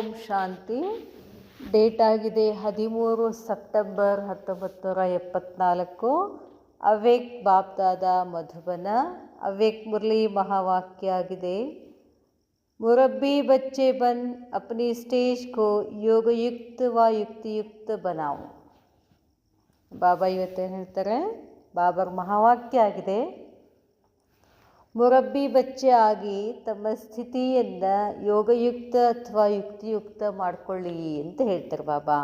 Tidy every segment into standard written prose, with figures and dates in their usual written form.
ಓಂ ಶಾಂತಿ. Date ಆಗಿದೆ 13 September 1974. ಅವ್ಯಕ್ತ ಬಾಪ್ದಾದ ಮಧುಬನ. ಅವ್ಯಕ್ತ ಮುರಳಿ ಮಹಾವಾಕ್ಯ ಆಗಿದೆ, मुरब्बी बच्चे बन अपनी स्टेज को योगयुक्त व युक्तियुक्त बनाओ. ಬಾಬಾ ಇವತ್ತೇನು ಹೇಳ್ತಾರೆ, ಬಾಬರ್ ಮಹಾವಾಕ್ಯ ಆಗಿದೆ, ಮುರಬ್ಬಿ ಬಚ್ಚೆ ಆಗಿ ತಮ್ಮ ಸ್ಥಿತಿಯನ್ನು ಯೋಗಯುಕ್ತ ಅಥವಾ ಯುಕ್ತಿಯುಕ್ತ ಮಾಡಿಕೊಳ್ಳಿ ಅಂತ ಹೇಳ್ತಾರೆ ಬಾಬಾ.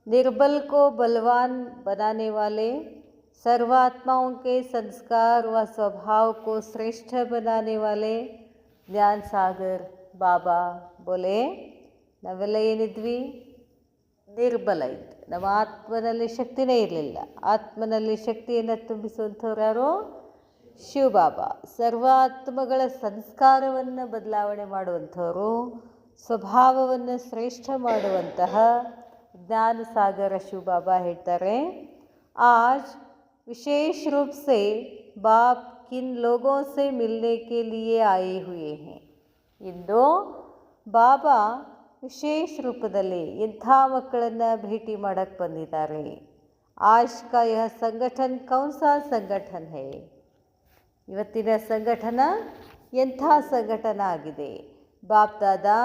निर्बल को बलवान बनाने वाले, सर्वात्माओं के संस्कार व स्वभाव को श्रेष्ठ बनाने वाले ज्ञान सागर ಬಾಬಾ ಬೋಲೆ. ನಾವೆಲ್ಲ ಏನಿದ್ವಿ, ನಿರ್ಬಲ ಇದ್ವಿ, ನಮ್ಮ ಆತ್ಮನಲ್ಲಿ ಶಕ್ತಿನೇ ಇರಲಿಲ್ಲ. ಆತ್ಮನಲ್ಲಿ ಶಕ್ತಿಯನ್ನು ತುಂಬಿಸುವಂಥವ್ರು ಯಾರು? ಶಿವಬಾಬಾ. ಸರ್ವಾತ್ಮಗಳ ಸಂಸ್ಕಾರವನ್ನು ಬದಲಾವಣೆ ಮಾಡುವಂಥವರು, ಸ್ವಭಾವವನ್ನು ಶ್ರೇಷ್ಠ ಮಾಡುವಂತಹ ज्ञान सागर शिव बाबा ಹೇಳ್ತಾರೆ, आज विशेष रूप से बाप किन लोगों से मिलने के लिए आए हुए हैं. ಇಂದು ಬಾಬಾ ವಿಶೇಷ ರೂಪದಲ್ಲಿ ಇಂಥ ಮಕ್ಕಳನ್ನು ಭೇಟಿ ಮಾಡಕ್ಕೆ ಬಂದಿದ್ದಾರೆ. आज का यह संगठन कौन सा संगठन है. ಇವತ್ತಿನ ಸಂಘಟನ ಎಂಥ ಸಂಘಟನ ಆಗಿದೆ. बाप दादा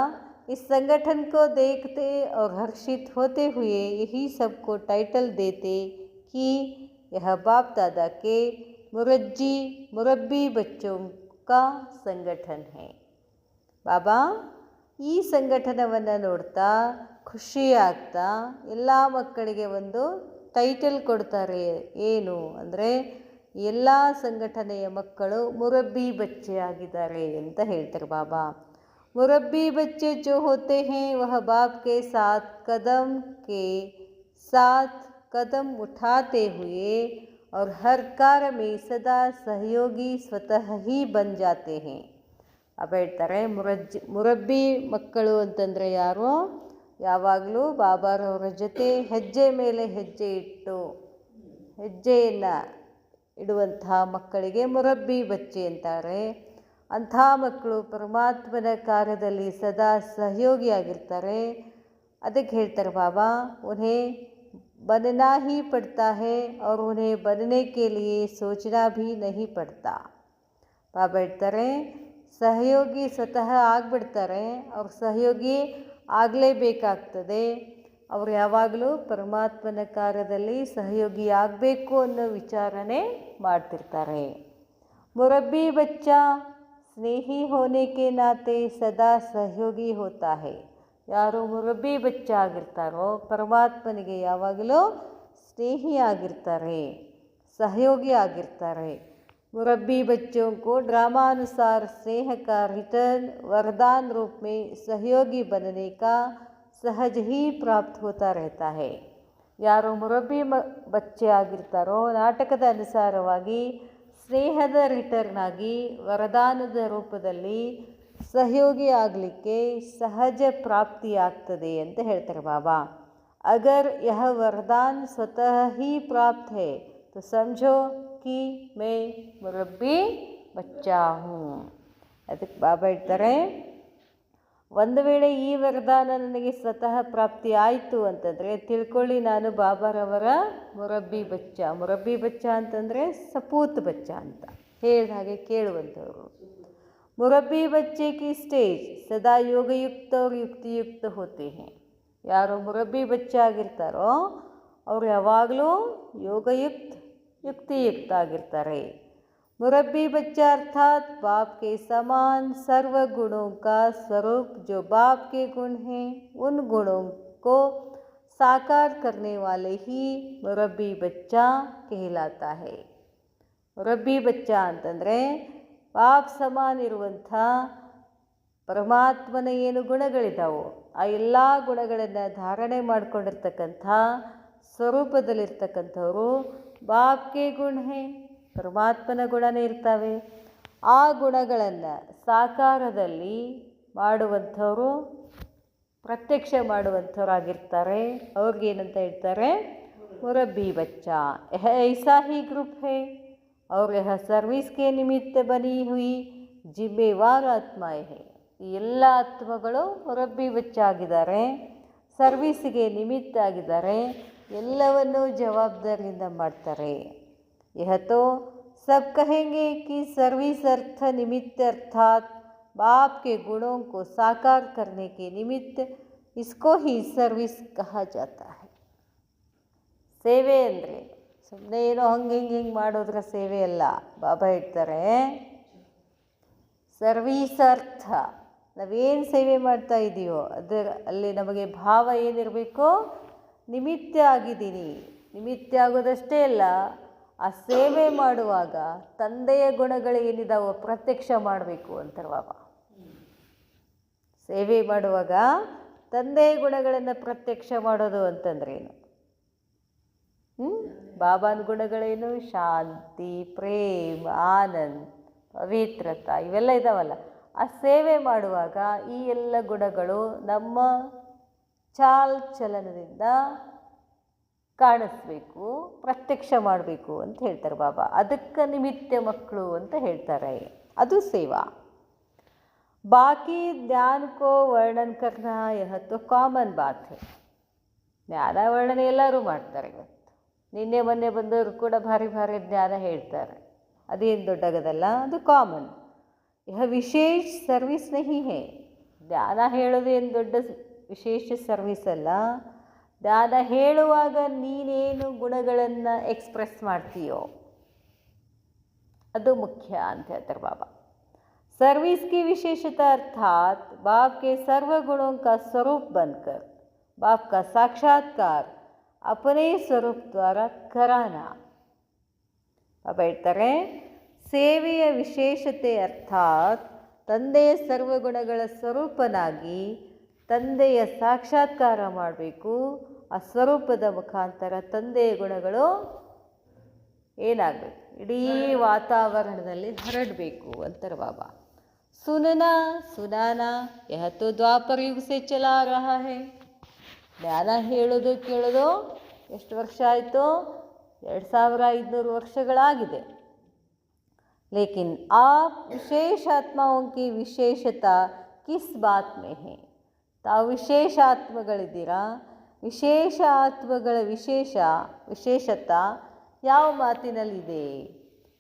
इस संगठन को देखते और हर्षित होते हुए यही सबको टाइटल देते कि यह बाप दादा के मुरब्बी बच्चों का संगठन है. ಬಾಬಾ ಈ ಸಂಘಟನವನ್ನು ನೋಡ್ತಾ ಖುಷಿ ಆಗ್ತಾ ಎಲ್ಲ ಮಕ್ಕಳಿಗೆ ಒಂದು ಟೈಟಲ್ ಕೊಡ್ತಾರೆ. ಏನು ಅಂದರೆ, ಎಲ್ಲ ಸಂಘಟನೆಯ ಮಕ್ಕಳು ಮುರಬ್ಬಿ ಬಚ್ಚೆ ಆಗಿದ್ದಾರೆ ಅಂತ ಹೇಳ್ತಾರೆ ಬಾಬಾ. मुरब्बी बच्चे जो होते हैं वह बाप के साथ कदम उठाते हुए और हर कार्य में सदा सहयोगी स्वतः ही बन जाते हैं. अब ಹೇಳ್ತಾರೆ, ಮುರಬ್ಬಿ ಮಕ್ಕಳು ಅಂತಂದರೆ ಯಾರು? ಯಾವಾಗಲೂ ಬಾಬಾರವರ ಜೊತೆ ಹೆಜ್ಜೆ ಮೇಲೆ ಹೆಜ್ಜೆ ಇಟ್ಟು ಹೆಜ್ಜೆಯನ್ನು ಇಡುವಂತಹ ಮಕ್ಕಳಿಗೆ ಮುರಬ್ಬಿ ಬಚ್ಚೆ ಅಂತಾರೆ. ಅಂಥ ಮಕ್ಕಳು ಪರಮಾತ್ಮನ ಕಾರ್ಯದಲ್ಲಿ ಸದಾ ಸಹಯೋಗಿಯಾಗಿರ್ತಾರೆ. ಅದಕ್ಕೆ ಹೇಳ್ತಾರೆ ಬಾಬಾ, उन्हें बनना ही पड़ता है और उन्हें बनने के लिए सोचना भी नहीं पड़ता. ಬಾಬಾ ಹೇಳ್ತಾರೆ, ಸಹಯೋಗಿ ಸ್ವತಃ ಆಗಿಬಿಡ್ತಾರೆ. ಅವ್ರ ಸಹಯೋಗಿ ಆಗಲೇಬೇಕಾಗ್ತದೆ. ಅವರು ಯಾವಾಗಲೂ ಪರಮಾತ್ಮನ ಕಾರ್ಯದಲ್ಲಿ ಸಹಯೋಗಿ ಆಗಬೇಕು ಅನ್ನೋ ವಿಚಾರನೇ ಮಾಡ್ತಿರ್ತಾರೆ. ಮುರಬ್ಬಿ ಬಚ್ಚಾ ಸ್ನೇಹಿ ಹೋನೆ ಕೆ ನಾತೆ ಸದಾ ಸಹಯೋಗಿ ಹೋತಾ ಹೈ. ಯಾರು ಮುರಬ್ಬಿ ಬಚ್ಚ ಆಗಿರ್ತಾರೋ ಪರಮಾತ್ಮನಿಗೆ ಯಾವಾಗಲೂ ಸ್ನೇಹಿ ಆಗಿರ್ತಾರೆ, ಸಹಯೋಗಿ ಆಗಿರ್ತಾರೆ. मुरब्बी बच्चों को ड्रामानुसार स्नेह का रिटर्न वरदान रूप में सहयोगी बनने का सहज ही प्राप्त होता रहता है. ಯಾರು ಮುರಬ್ಬಿ ಬಚ್ಚೆ ಆಗಿರ್ತಾರೋ ನಾಟಕದ ಅನುಸಾರವಾಗಿ ಸ್ನೇಹದ ರಿಟರ್ನ್ ಆಗಿ ವರದಾನದ ರೂಪದಲ್ಲಿ ಸಹಯೋಗಿ ಆಗಲಿಕ್ಕೆ ಸಹಜ ಪ್ರಾಪ್ತಿಯಾಗ್ತದೆ ಅಂತ ಹೇಳ್ತಾರೆ ಬಾಬಾ. ಅಗರ್ ಯಹ ವರದಾನ್ ಸ್ವತಃ ಹಿ ಪ್ರಾಪ್ತ ಹೈ तो समझो कि मैं मुरब्बी बच्चा हूँ. ಅದಕ್ಕೆ ಬಾಬಾ ಹೇಳ್ತಾರೆ, ಒಂದು ವೇಳೆ ಈ ವರದಾನ ನನಗೆ ಸ್ವತಃ ಪ್ರಾಪ್ತಿ ಆಯಿತು ಅಂತಂದರೆ ತಿಳ್ಕೊಳ್ಳಿ, ನಾನು ಬಾಬಾರವರ ಮುರಬ್ಬಿ ಬಚ್ಚ. ಮುರಬ್ಬಿ ಬಚ್ಚ ಅಂತಂದರೆ ಸಪೂತ್ ಬಚ್ಚ ಅಂತ ಹೇಳಿದ ಹಾಗೆ ಕೇಳುವಂಥವ್ರು. ಮುರಬ್ಬಿ ಬಚ್ಚೆ ಕಿ ಸ್ಟೇಜ್ ಸದಾ ಯೋಗಯುಕ್ತ और युक्तियुक्त होते हैं. ಯಾರು ಮುರಬ್ಬಿ ಬಚ್ಚ ಆಗಿರ್ತಾರೋ ಅವರು ಯಾವಾಗಲೂ ಯೋಗಯುಕ್ತ युक्तियुक्त ಆಗಿರ್ತಾರೆ. मुरब्बी बच्चा अर्थात बाप के समान सर्व गुणों का स्वरूप जो बाप के गुण हैं, उन गुणों को साकार करने वाले ही मुरब्बी बच्चा कहलाता है. मुरब्बी बच्चा ಅಂತಂದರೆ ಬಾಪ್ ಸಮಾನ ಇರುವಂಥ ಪರಮಾತ್ಮನ ಏನು ಗುಣಗಳಿದ್ದಾವೋ ಆ ಎಲ್ಲ ಗುಣಗಳನ್ನು ಧಾರಣೆ ಮಾಡಿಕೊಂಡಿರ್ತಕ್ಕಂಥ ಸ್ವರೂಪದಲ್ಲಿರ್ತಕ್ಕಂಥವರು ಬಾಪ್ಗೆ ಗುಣ ಹೇ, ಪರಮಾತ್ಮನ ಗುಣನೇ ಇರ್ತವೆ. ಆ ಗುಣಗಳನ್ನು ಸಾಕಾರದಲ್ಲಿ ಮಾಡುವಂಥವರು, ಪ್ರತ್ಯಕ್ಷ ಮಾಡುವಂಥವ್ರಾಗಿರ್ತಾರೆ. ಅವ್ರಿಗೇನಂತ ಹೇಳ್ತಾರೆ? ಮುರಬ್ಬಿ ಬಚ್ಚಾ. ಯಹ ಐಸಾ ಹಿ ಗ್ರೂಪ್ ಹೇ और यह सर्विस के निमित्त बनी हुई जिम्मेवार आत्माएं हैं. ಈ ಎಲ್ಲ ಆತ್ಮಗಳು ಮುರಬ್ಬಿ ಬಚ್ಚ ಆಗಿದ್ದಾರೆ, ಸರ್ವೀಸಿಗೆ ನಿಮಿತ್ತ ಆಗಿದ್ದಾರೆ, ಎಲ್ಲವನ್ನೂ ಜವಾಬ್ದಾರಿಯಿಂದ ಮಾಡ್ತಾರೆ. ಯಹ सब कहेंगे कि सर्विस अर्थ निमित्त अर्थात बाप के गुणों को साकार करने के निमित्त इसको ही सर्विस कहा जाता है. ಸೇವೆ ಅಂದರೆ ಸುಮ್ಮನೆ ಏನೋ ಹಿಂಗೆ ಮಾಡೋದ್ರ ಸೇವೆ ಅಲ್ಲ. ಬಾಬಾ ಹೇಳ್ತಾರೆ ಸರ್ವೀಸ್ ಅರ್ಥ, ನಾವೇನು ಸೇವೆ ಮಾಡ್ತಾ ಇದೆಯೋ ಅಲ್ಲಿ ನಮಗೆ ಭಾವ ಏನಿರಬೇಕು, ನಿಮಿತ್ತ ಆಗಿದ್ದೀನಿ. ನಿಮಿತ್ತ ಆಗೋದಷ್ಟೇ ಅಲ್ಲ, ಆ ಸೇವೆ ಮಾಡುವಾಗ ತಂದೆಯ ಗುಣಗಳು ಏನಿದಾವೋ ಪ್ರತ್ಯಕ್ಷ ಮಾಡಬೇಕು ಅಂತಾರೆ ಬಾಬಾ. ಸೇವೆ ಮಾಡುವಾಗ ತಂದೆಯ ಗುಣಗಳನ್ನು ಪ್ರತ್ಯಕ್ಷ ಮಾಡೋದು ಅಂತಂದ್ರೇನು? ಬಾಬಾನ ಗುಣಗಳೇನು? ಶಾಂತಿ, ಪ್ರೇಮ, ಆನಂದ್, ಪವಿತ್ರತಾ, ಇವೆಲ್ಲ ಇದಾವಲ್ಲ. ಆ ಸೇವೆ ಮಾಡುವಾಗ ಈ ಎಲ್ಲ ಗುಣಗಳು ನಮ್ಮ ಚಲನದಿಂದ ಕಾಣಿಸ್ಬೇಕು, ಪ್ರತ್ಯಕ್ಷ ಮಾಡಬೇಕು ಅಂತ ಹೇಳ್ತಾರೆ ಬಾಬಾ. ಅದಕ್ಕೆ ನಿಮಿತ್ತ ಮಕ್ಕಳು ಅಂತ ಹೇಳ್ತಾರೆ. ಅದು ಸೇವಾ. ಬಾಕಿ ಜ್ಞಾನ ಕೋ ವರ್ಣನ್ ಕರ್ನಾ ಯಹ ತೋ ಕಾಮನ್ ಬಾತ್ ಹೈ. ಜ್ಞಾನ ವರ್ಣನೆ ಎಲ್ಲರೂ ಮಾಡ್ತಾರೆ. ಇವತ್ತು ನಿನ್ನೆ ಮೊನ್ನೆ ಬಂದವರು ಕೂಡ ಭಾರಿ ಭಾರಿ ಜ್ಞಾನ ಹೇಳ್ತಾರೆ. ಅದೇನು ದೊಡ್ಡಾಗದಲ್ಲ, ಅದು ಕಾಮನ್. ಯಹ ವಿಶೇಷ ಸರ್ವಿಸ್ ನಹಿ ಹೇ. ಜ್ಞಾನ ಹೇಳೋದೇನು ದೊಡ್ಡ ವಿಶೇಷ ಸರ್ವಿಸ್ ಅಲ್ಲ. ಜ್ಞಾನ ಹೇಳುವಾಗ ನೀನೇನು ಗುಣಗಳನ್ನು ಎಕ್ಸ್ಪ್ರೆಸ್ ಮಾಡ್ತೀಯೋ ಅದು ಮುಖ್ಯ ಅಂತ ಹೇಳ್ತಾರೆ ಬಾಬಾ. सर्विस की विशेषता अर्थात बाप के सर्व गुणों का स्वरूप बनकर बाप का साक्षात्कार अपने स्वरूप द्वारा कराना. ಬಾಬಾ ಹೇಳ್ತಾರೆ ಸೇವೆಯ ವಿಶೇಷತೆ ಅರ್ಥಾತ್ ತಂದೆಯ ಸರ್ವಗುಣಗಳ ಸ್ವರೂಪನಾಗಿ ತಂದೆಯ ಸಾಕ್ಷಾತ್ಕಾರ ಮಾಡಬೇಕು. ಆ ಸ್ವರೂಪದ ಮುಖಾಂತರ ತಂದೆಯ ಗುಣಗಳು ಏನಾಗಬೇಕು, ಇಡೀ ವಾತಾವರಣದಲ್ಲಿ ಹರಡಬೇಕು ಅಂತಾರೆ ಬಾಬಾ. ಸುನನಾ ಸುನಾನಾ ಯಹ ತೋ ದ್ವಾಪರ ಯುಗ ಸೆ ಚಲಾ ರಹಾ ಹೈ. ಜ್ಞಾನ ಹೇಳೋದು ಕೇಳೋದು ಎಷ್ಟು ವರ್ಷ ಆಯಿತು? 2500 ವರ್ಷಗಳಾಗಿದೆ. ಲೇಕಿನ್ ಆಪ್ ವಿಶೇಷ ಆತ್ಮಾओं की ವಿಶೇಷತಾ ಕಿಸ್ ಬಾತ್ ಮೇ ಹೈ. ತಾವು ವಿಶೇಷ ಆತ್ಮಗಳಿದ್ದೀರಾ. ವಿಶೇಷ ಆತ್ಮಗಳ ವಿಶೇಷತಾ ಯಾವ ಮಾತಿನಲ್ಲಿದೆ?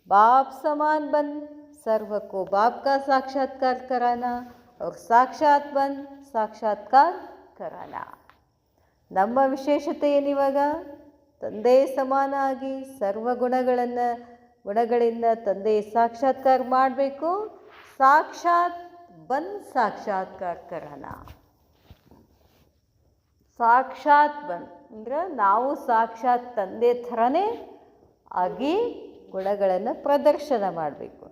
ಬಾಪ್ ಸಮಾನ್ ಬನ್ सर्व को बाप का साक्षात्कार कराना और साक्षात बन साक्षात्कार कराना. ನಮ್ಮ ವಿಶೇಷತೆ ಏನಿವಾಗ? ತಂದೆ ಸಮಾನ ಆಗಿ ಸರ್ವ ಗುಣಗಳಿಂದ ತಂದೆಯ ಸಾಕ್ಷಾತ್ಕಾರ ಮಾಡಬೇಕು. ಸಾಕ್ಷಾತ್ ಬನ್ ಸಾಕ್ಷಾತ್ಕಾರ ಕರಾನ. ಸಾಕ್ಷಾತ್ ಬನ್ ಅಂದರೆ ನಾವು ಸಾಕ್ಷಾತ್ ತಂದೆ ಥರನೇ ಆಗಿ ಗುಣಗಳನ್ನು ಪ್ರದರ್ಶನ ಮಾಡಬೇಕು.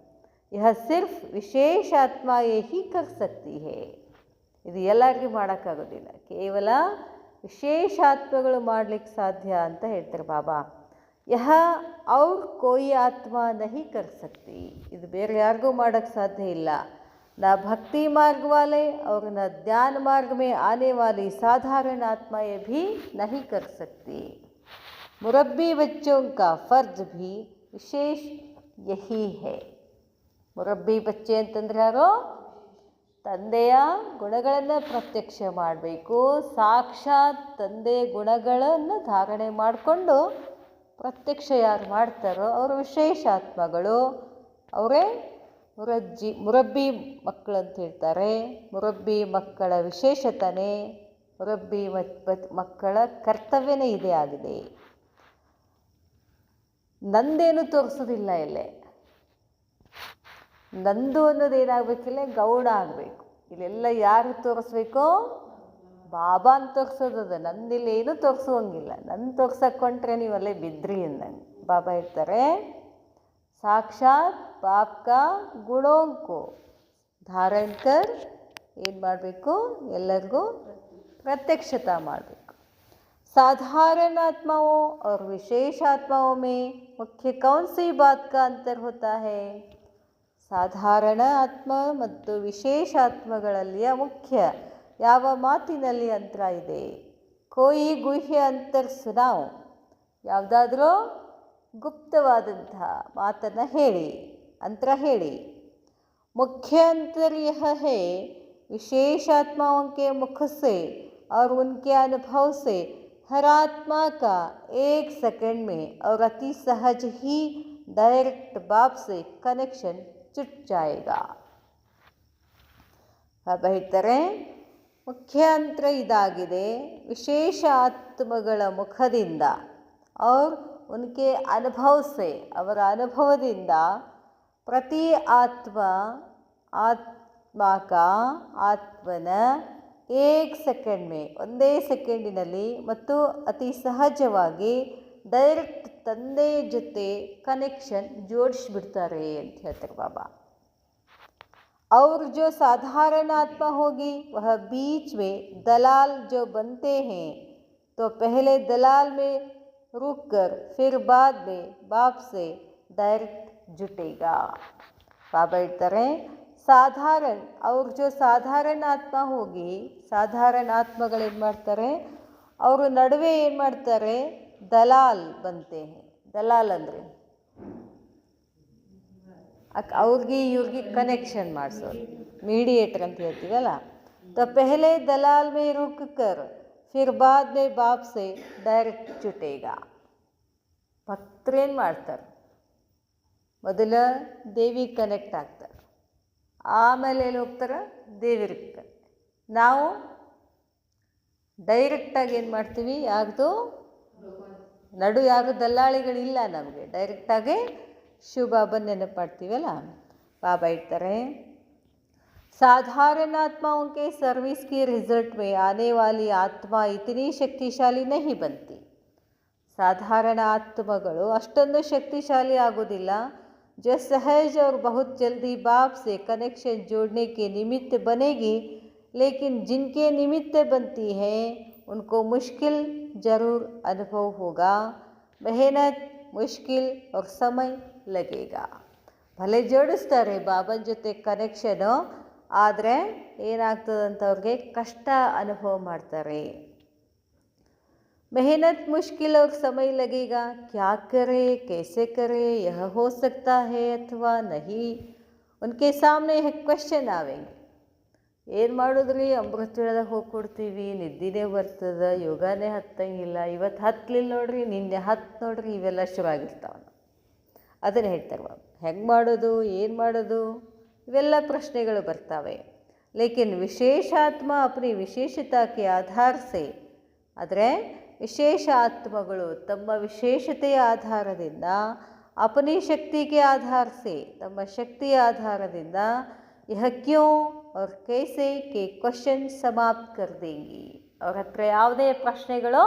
यह सिर्फ विशेष आत्मा ही कर सकती है. ಇದು ಎಲ್ಲರಿಗೂ ಮಾಡೋಕ್ಕಾಗೋದಿಲ್ಲ, ಕೇವಲ ವಿಶೇಷ ಆತ್ಮಗಳು ಮಾಡಲಿಕ್ಕೆ ಸಾಧ್ಯ ಅಂತ ಹೇಳ್ತಾರೆ ಬಾಬಾ. ಯಹ और कोई आत्मा नहीं कर सकती. ಇದು ಬೇರೆ ಯಾರಿಗೂ ಮಾಡೋಕ್ಕೆ ಸಾಧ್ಯ ಇಲ್ಲ. ना भक्ति मार्ग वाले और न ज्ञान मार्ग में आने वाली साधारण आत्माएं भी नहीं कर सकती. मुरब्बी बच्चों का फर्ज भी विशेष यही है. ಮುರಬ್ಬಿ ಬಚ್ಚೆ ಅಂತಂದ್ರೆ ಯಾರು? ತಂದೆಯ ಗುಣಗಳನ್ನು ಪ್ರತ್ಯಕ್ಷ ಮಾಡಬೇಕು. ಸಾಕ್ಷಾತ್ ತಂದೆ ಗುಣಗಳನ್ನು ಧಾರಣೆ ಮಾಡಿಕೊಂಡು ಪ್ರತ್ಯಕ್ಷ ಯಾರು ಮಾಡ್ತಾರೋ ಅವರು ವಿಶೇಷ ಆತ್ಮಗಳು. ಅವರೇ ಮುರಬ್ಬಿ ಮಕ್ಕಳು ಅಂತ ಹೇಳ್ತಾರೆ. ಮುರಬ್ಬಿ ಮಕ್ಕಳ ವಿಶೇಷತನೇ, ಮುರಬ್ಬಿ ಮಕ್ಕಳ ಕರ್ತವ್ಯನೇ ಇದೇ ಆಗಿದೆ. ನಂದೇನು ತೋರಿಸೋದಿಲ್ಲ. ಇಲ್ಲೇ ನಂದು ಅನ್ನೋದು ಏನಾಗಬೇಕಿಲ್ಲ, ಗೌಣ ಆಗಬೇಕು. ಇಲ್ಲೆಲ್ಲ ಯಾರು ತೋರಿಸ್ಬೇಕು? ಬಾಬಾನ ತೋರಿಸೋದದ. ನಂದಿಲ್ಲ ಏನೂ ತೋರಿಸೋಂಗಿಲ್ಲ. ನನ್ನ ತೋರ್ಸಕ್ಕೊಂಡ್ರೆ ನೀವಲ್ಲೇ ಬಿದ್ರಿ ಅಂದಂಗೆ. ಬಾಬಾ ಹೇಳ್ತಾರೆ ಸಾಕ್ಷಾತ್ ಬಾಪ್ಕ ಗುಣೋಂಕು ಧಾರಣಕರ್ ಏನು ಮಾಡಬೇಕು? ಎಲ್ಲರಿಗೂ ಪ್ರತ್ಯಕ್ಷತಾ ಮಾಡಬೇಕು. साधारण आत्माओं और विशेष आत्माओं में मुख्य कौन सी बात का अंतर होता है? ಸಾಧಾರಣ ಆತ್ಮ ಮತ್ತು ವಿಶೇಷ ಆತ್ಮಗಳಲ್ಲಿಯ ಮುಖ್ಯ ಯಾವ ಮಾತಿನಲ್ಲಿ ಅಂತರ ಇದೆ? ಕೋಯಿ ಗುಹ್ಯ ಅಂತರ್ ಸುನಾವ್. ಯಾವುದಾದ್ರೂ ಗುಪ್ತವಾದಂತಹ ಮಾತನ್ನು ಹೇಳಿ, ಅಂತರ ಹೇಳಿ. ಮುಖ್ಯ ಅಂತರ್ ಯಹ ಹೇ विशेष आत्माओं के मुख से और उनके अनुभव से हर आत्मा का 1 सेकंड में और अति सहज ही डायरेक्ट बाप से कनेक्शन जुट जाएगा. ಹೇಳ್ತಾರೆ ಮುಖ್ಯ ಅಂತರ ಇದಾಗಿದೆ. ವಿಶೇಷ ಆತ್ಮಗಳ ಮುಖದಿಂದ और उनके अनुभव से ಅವರ ಅನುಭವದಿಂದ ಪ್ರತಿ ಆತ್ಮನ 1 ಸೆಕೆಂಡ್ ಮೇ ಒಂದೇ ಸೆಕೆಂಡಿನಲ್ಲಿ ಮತ್ತು ಅತಿ ಸಹಜವಾಗಿ ಡೈರೆಕ್ಟ್ ತಂದೆ ಜೊತೆ ಕನೆಕ್ಷನ್ ಜೋಡಿಸ್ಬಿಡ್ತಾರೆ ಅಂತ ಹೇಳ್ತಾರೆ ಬಾಬಾ. और जो साधारण आत्मा होगी वह बीच में दलाल जो बनते हैं तो पहले दलाल में रुक कर फिर बाद में बाप से डायरेक्ट जुटेगा. बाबा ಹೇಳ್ತಾರೆ ಸಾಧಾರಣ और जो साधारण आत्मा होगी ಸಾಧಾರಣ ಆತ್ಮಗಳೇನು ಮಾಡ್ತಾರೆ ಅವರು ನಡುವೆ ಏನು ಮಾಡ್ತಾರೆ ದಲಾಲ್ ಬಂತೆ. ದಲಾಲ್ ಅಂದರೆ ಅವ್ರಿಗೆ ಇವ್ರಿಗೆ ಕನೆಕ್ಷನ್ ಮಾಡಿಸೋರು, मीडिएटर ಅಂತ ಹೇಳ್ತೀವಲ್ಲ. तो पहले दलाल में रुक कर फिर बाद में बाप से डायरेक्ट जुटेगा. ಭಕ್ತರೇನು ಮಾಡ್ತಾರೆ ಮೊದಲ ದೇವಿಗೆ ಕನೆಕ್ಟ್ ಆಗ್ತಾರೆ, ಆಮೇಲೆ ಎಲ್ಲಿ ಹೋಗ್ತಾರೆ ದೇವಿಗೆ. ನಾವು ಡೈರೆಕ್ಟಾಗಿ ಏನು ಮಾಡ್ತೀವಿ, ಯಾರ್ದು ಯಾರು ದಲ್ಲಾಳಿಗಳಿಲ್ಲ ನಮಗೆ, ಡೈರೆಕ್ಟಾಗಿ ಶಿವಬಾಬನ ನೆನಪು ಮಾಡ್ತೀವಲ್ಲ. ಬಾಬಾ ಹೇಳ್ತಾರೆ साधारण आत्माओं के सर्विस की रिजल्ट में आने वाली आत्मा इतनी शक्तिशाली नहीं बनती. साधारण आत्मಗಳು ಅಷ್ಟೊಂದು ಶಕ್ತಿಶಾಲಿ ಆಗೋದಿಲ್ಲ. जो सहज और बहुत जल्दी बाप से कनेक्शन जोड़ने के निमित्त बनेगी, लेकिन जिनके निमित्त बनती है उनको मुश्किल ज़रूर अनुभव होगा. मेहनत मुश्किल और समय लगेगा. ಭಲೆ ಜೋಡಿಸ್ತಾರೆ ಬಾಬನ ಜೊತೆ ಕನೆಕ್ಷನು, ಆದರೆ ಏನಾಗ್ತದಂತ ಅವ್ರಿಗೆ ಕಷ್ಟ ಅನುಭವ ಮಾಡ್ತಾರೆ. मेहनत मुश्किल और समय लगेगा. क्या करे कैसे करे यह हो सकता है अथवा नहीं. उनके सामने क्वेश्चन आवेंगे. ಏನು ಮಾಡಿದ್ರಿ, ಅಮೃತದಾಗ ಹೋಗಿ ಕೊಡ್ತೀವಿ, ನಿದ್ದಿನೇ ಬರ್ತದೆ, ಯೋಗನೇ ಹತ್ತಂಗಿಲ್ಲ, ಇವತ್ತು ಹತ್ತಲಿಲ್ಲ ನೋಡ್ರಿ, ನಿನ್ನೆ ಹತ್ತು ನೋಡ್ರಿ, ಇವೆಲ್ಲ ಶುರು ಆಗಿರ್ತಾವೆ. ಅದನ್ನು ಹೇಳ್ತಾರೆ ಬಾಬು, ಹೆಂಗೆ ಮಾಡೋದು, ಏನು ಮಾಡೋದು, ಇವೆಲ್ಲ ಪ್ರಶ್ನೆಗಳು ಬರ್ತವೆ. ಲೇಕಿನ್ ವಿಶೇಷ ಆತ್ಮ ಅಪನಿ ವಿಶೇಷತಾ ಕೆ ಆಧಾರ ಸೆ, ಆದರೆ ವಿಶೇಷ ಆತ್ಮಗಳು ತಮ್ಮ ವಿಶೇಷತೆಯ ಆಧಾರದಿಂದ ಅಪನಿ ಶಕ್ತಿಗೆ ಆಧಾರ ಸೆ, ತಮ್ಮ ಶಕ್ತಿಯ ಆಧಾರದಿಂದ यह क्यों और कैसे के क्वेश्चन समाप्त कर देंगी. ಅವ್ರ ಹತ್ರ ಯಾವುದೇ ಪ್ರಶ್ನೆಗಳು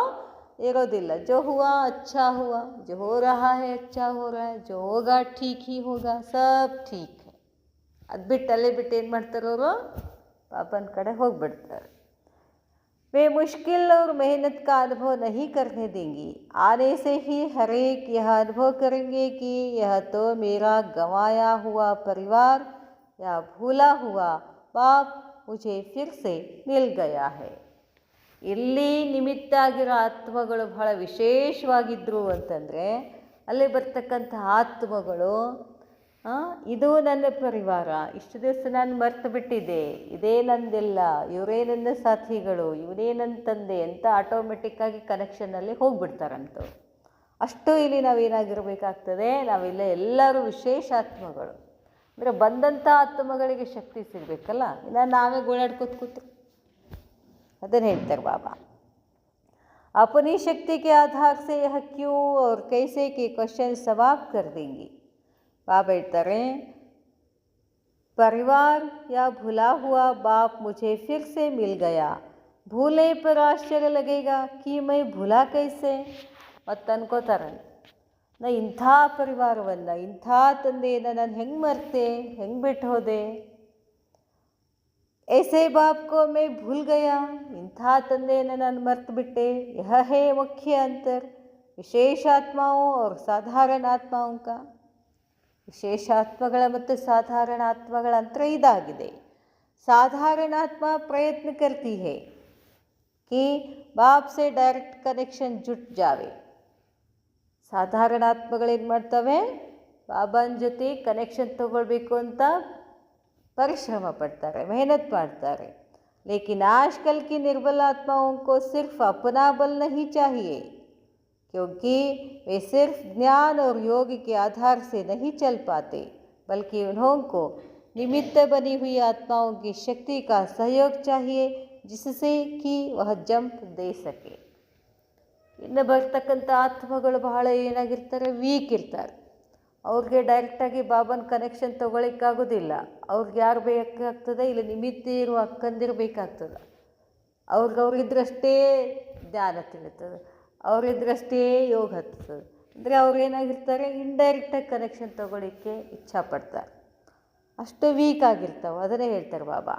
ಇರೋದಿಲ್ಲ. जो हुआ अच्छा हुआ, जो हो रहा है अच्छा हो रहा है, जो होगा ठीक ही होगा, सब ठीक है. ಅದು ಬಿಟ್ಟು ಅಲ್ಲೇ ಬಿಟ್ಟು ಏನು ಮಾಡ್ತಾರೆ ಅವರು, ಪಾಪನ ಕಡೆ ಹೋಗಿಬಿಡ್ತಾರೆ. वे मुश्किल और मेहनत का अनुभव नहीं करने देंगी. आने से ही हर एक यह अनुभव करेंगे कि यह तो मेरा गंवाया हुआ परिवार या भूला हुआ बाप मुझे फिर से मिल गया है. ಇಲ್ಲಿ ನಿಮಿತ್ತ ಆಗಿರೋ ಆತ್ಮಗಳು ಬಹಳ ವಿಶೇಷವಾಗಿದ್ದರು ಅಂತಂದರೆ ಅಲ್ಲಿ ಬರ್ತಕ್ಕಂಥ ಆತ್ಮಗಳು, ಇದು ನನ್ನ ಪರಿವಾರ, ಇಷ್ಟು ದಿವಸ ನಾನು ಮರ್ತು ಬಿಟ್ಟಿದ್ದೆ, ಇದೇ ನಂದೆಲ್ಲ, ಇವರೇ ನನ್ನ ಸಾಥಿಗಳು, ಇವನೇ ನನ್ನ ತಂದೆ ಅಂತ ಆಟೋಮೆಟಿಕ್ಕಾಗಿ ಕನೆಕ್ಷನಲ್ಲಿ ಹೋಗಿಬಿಡ್ತಾರಂತವ್ರು. ಅಷ್ಟು ಇಲ್ಲಿ ನಾವೇನಾಗಿರಬೇಕಾಗ್ತದೆ, ನಾವಿಲ್ಲ ಎಲ್ಲರೂ ವಿಶೇಷ ಆತ್ಮಗಳು. ಅಂದರೆ ಬಂದಂಥ ಆತ್ಮಗಳಿಗೆ ಶಕ್ತಿ ಸಿಗಬೇಕಲ್ಲ, ಇಲ್ಲ ನಾವೇ ಗೋಳಾಡ್ಕೊತ ಕೂತು. ಅದನ್ನು ಹೇಳ್ತಾರೆ ಬಾಬಾ. अपनी शक्ति के आधार से यह क्यों और कैसे के क्वेश्चन समाप्त कर देंगी. बाबा ಹೇಳ್ತಾರೆ परिवार या भूला हुआ बाप मुझे फिर से मिल गया. भूले पर आश्चर्य लगेगा कि मैं भूला कैसे. ಮತ್ತು ಅನ್ಕೋತಾರಂತೆ, ನಾ ಇಂಥ ಪರಿವಾರವನ್ನು, ಇಂಥ ತಂದೆಯನ್ನು ನಾನು ಹೆಂಗೆ ಮರ್ತೆ, ಹೆಂಗೆ ಬಿಟ್ಟು ಹೋದೆ. ऐसे बाप को मैं भूल गया, ಇಂಥ ತಂದೆಯನ್ನು ನಾನು ಮರ್ತು ಬಿಟ್ಟೆ. यह है मुख्य अंतर विशेष आत्माओं और साधारण आत्माओं का. ವಿಶೇಷ ಆತ್ಮಗಳ ಮತ್ತು ಸಾಧಾರಣ ಆತ್ಮಗಳ ಅಂತರ ಇದಾಗಿದೆ. साधारण आत्मा प्रयत्न करती है कि बाप से डायरेक्ट कनेक्शन जुट जावे. ಸಾಧಾರಣ ಆತ್ಮಗಳೇನು ಮಾಡ್ತವೆ, ಬಾಬಾನ ಜೊತೆ ಕನೆಕ್ಷನ್ ತಗೊಳ್ಬೇಕು ಅಂತ परिश्रम पड़ता है, मेहनत मारता है। लेकिन आजकल की निर्बल आत्माओं को सिर्फ अपना बल नहीं चाहिए, क्योंकि वे सिर्फ ज्ञान और योग के आधार से नहीं चल पाते, बल्कि उन्होंने निमित्त बनी हुई आत्माओं की शक्ति का सहयोग चाहिए, जिससे कि वह जंप दे सके। ಇನ್ನು ಬರ್ತಕ್ಕಂಥ ಆತ್ಮಗಳು ಬಹಳ ಏನಾಗಿರ್ತಾರೆ, ವೀಕ್ ಇರ್ತಾರೆ. ಅವ್ರಿಗೆ ಡೈರೆಕ್ಟಾಗಿ ಬಾಬನ ಕನೆಕ್ಷನ್ ತೊಗೊಳಿಕ್ಕಾಗೋದಿಲ್ಲ. ಅವ್ರಿಗೆ ಯಾರು ಬೇಕಾಗ್ತದೆ, ಇಲ್ಲಿ ನಿಮಿತ್ತ ಇರುವ ಅಕ್ಕಂದಿರು ಬೇಕಾಗ್ತದೆ. ಅವ್ರಿದ್ರಷ್ಟೇ ಜ್ಞಾನ ತಿಳಿತದೆ, ಅವರಿದ್ರಷ್ಟೇ ಯೋಗ ಹತ್ತದ. ಅಂದರೆ ಅವ್ರು ಏನಾಗಿರ್ತಾರೆ, ಇಂಡೈರೆಕ್ಟಾಗಿ ಕನೆಕ್ಷನ್ ತೊಗೊಳಿಕ್ಕೆ ಇಚ್ಛಾಪಡ್ತಾರೆ. ಅಷ್ಟು ವೀಕ್ ಆಗಿರ್ತಾವೆ. ಅದನ್ನೇ ಹೇಳ್ತಾರೆ ಬಾಬಾ,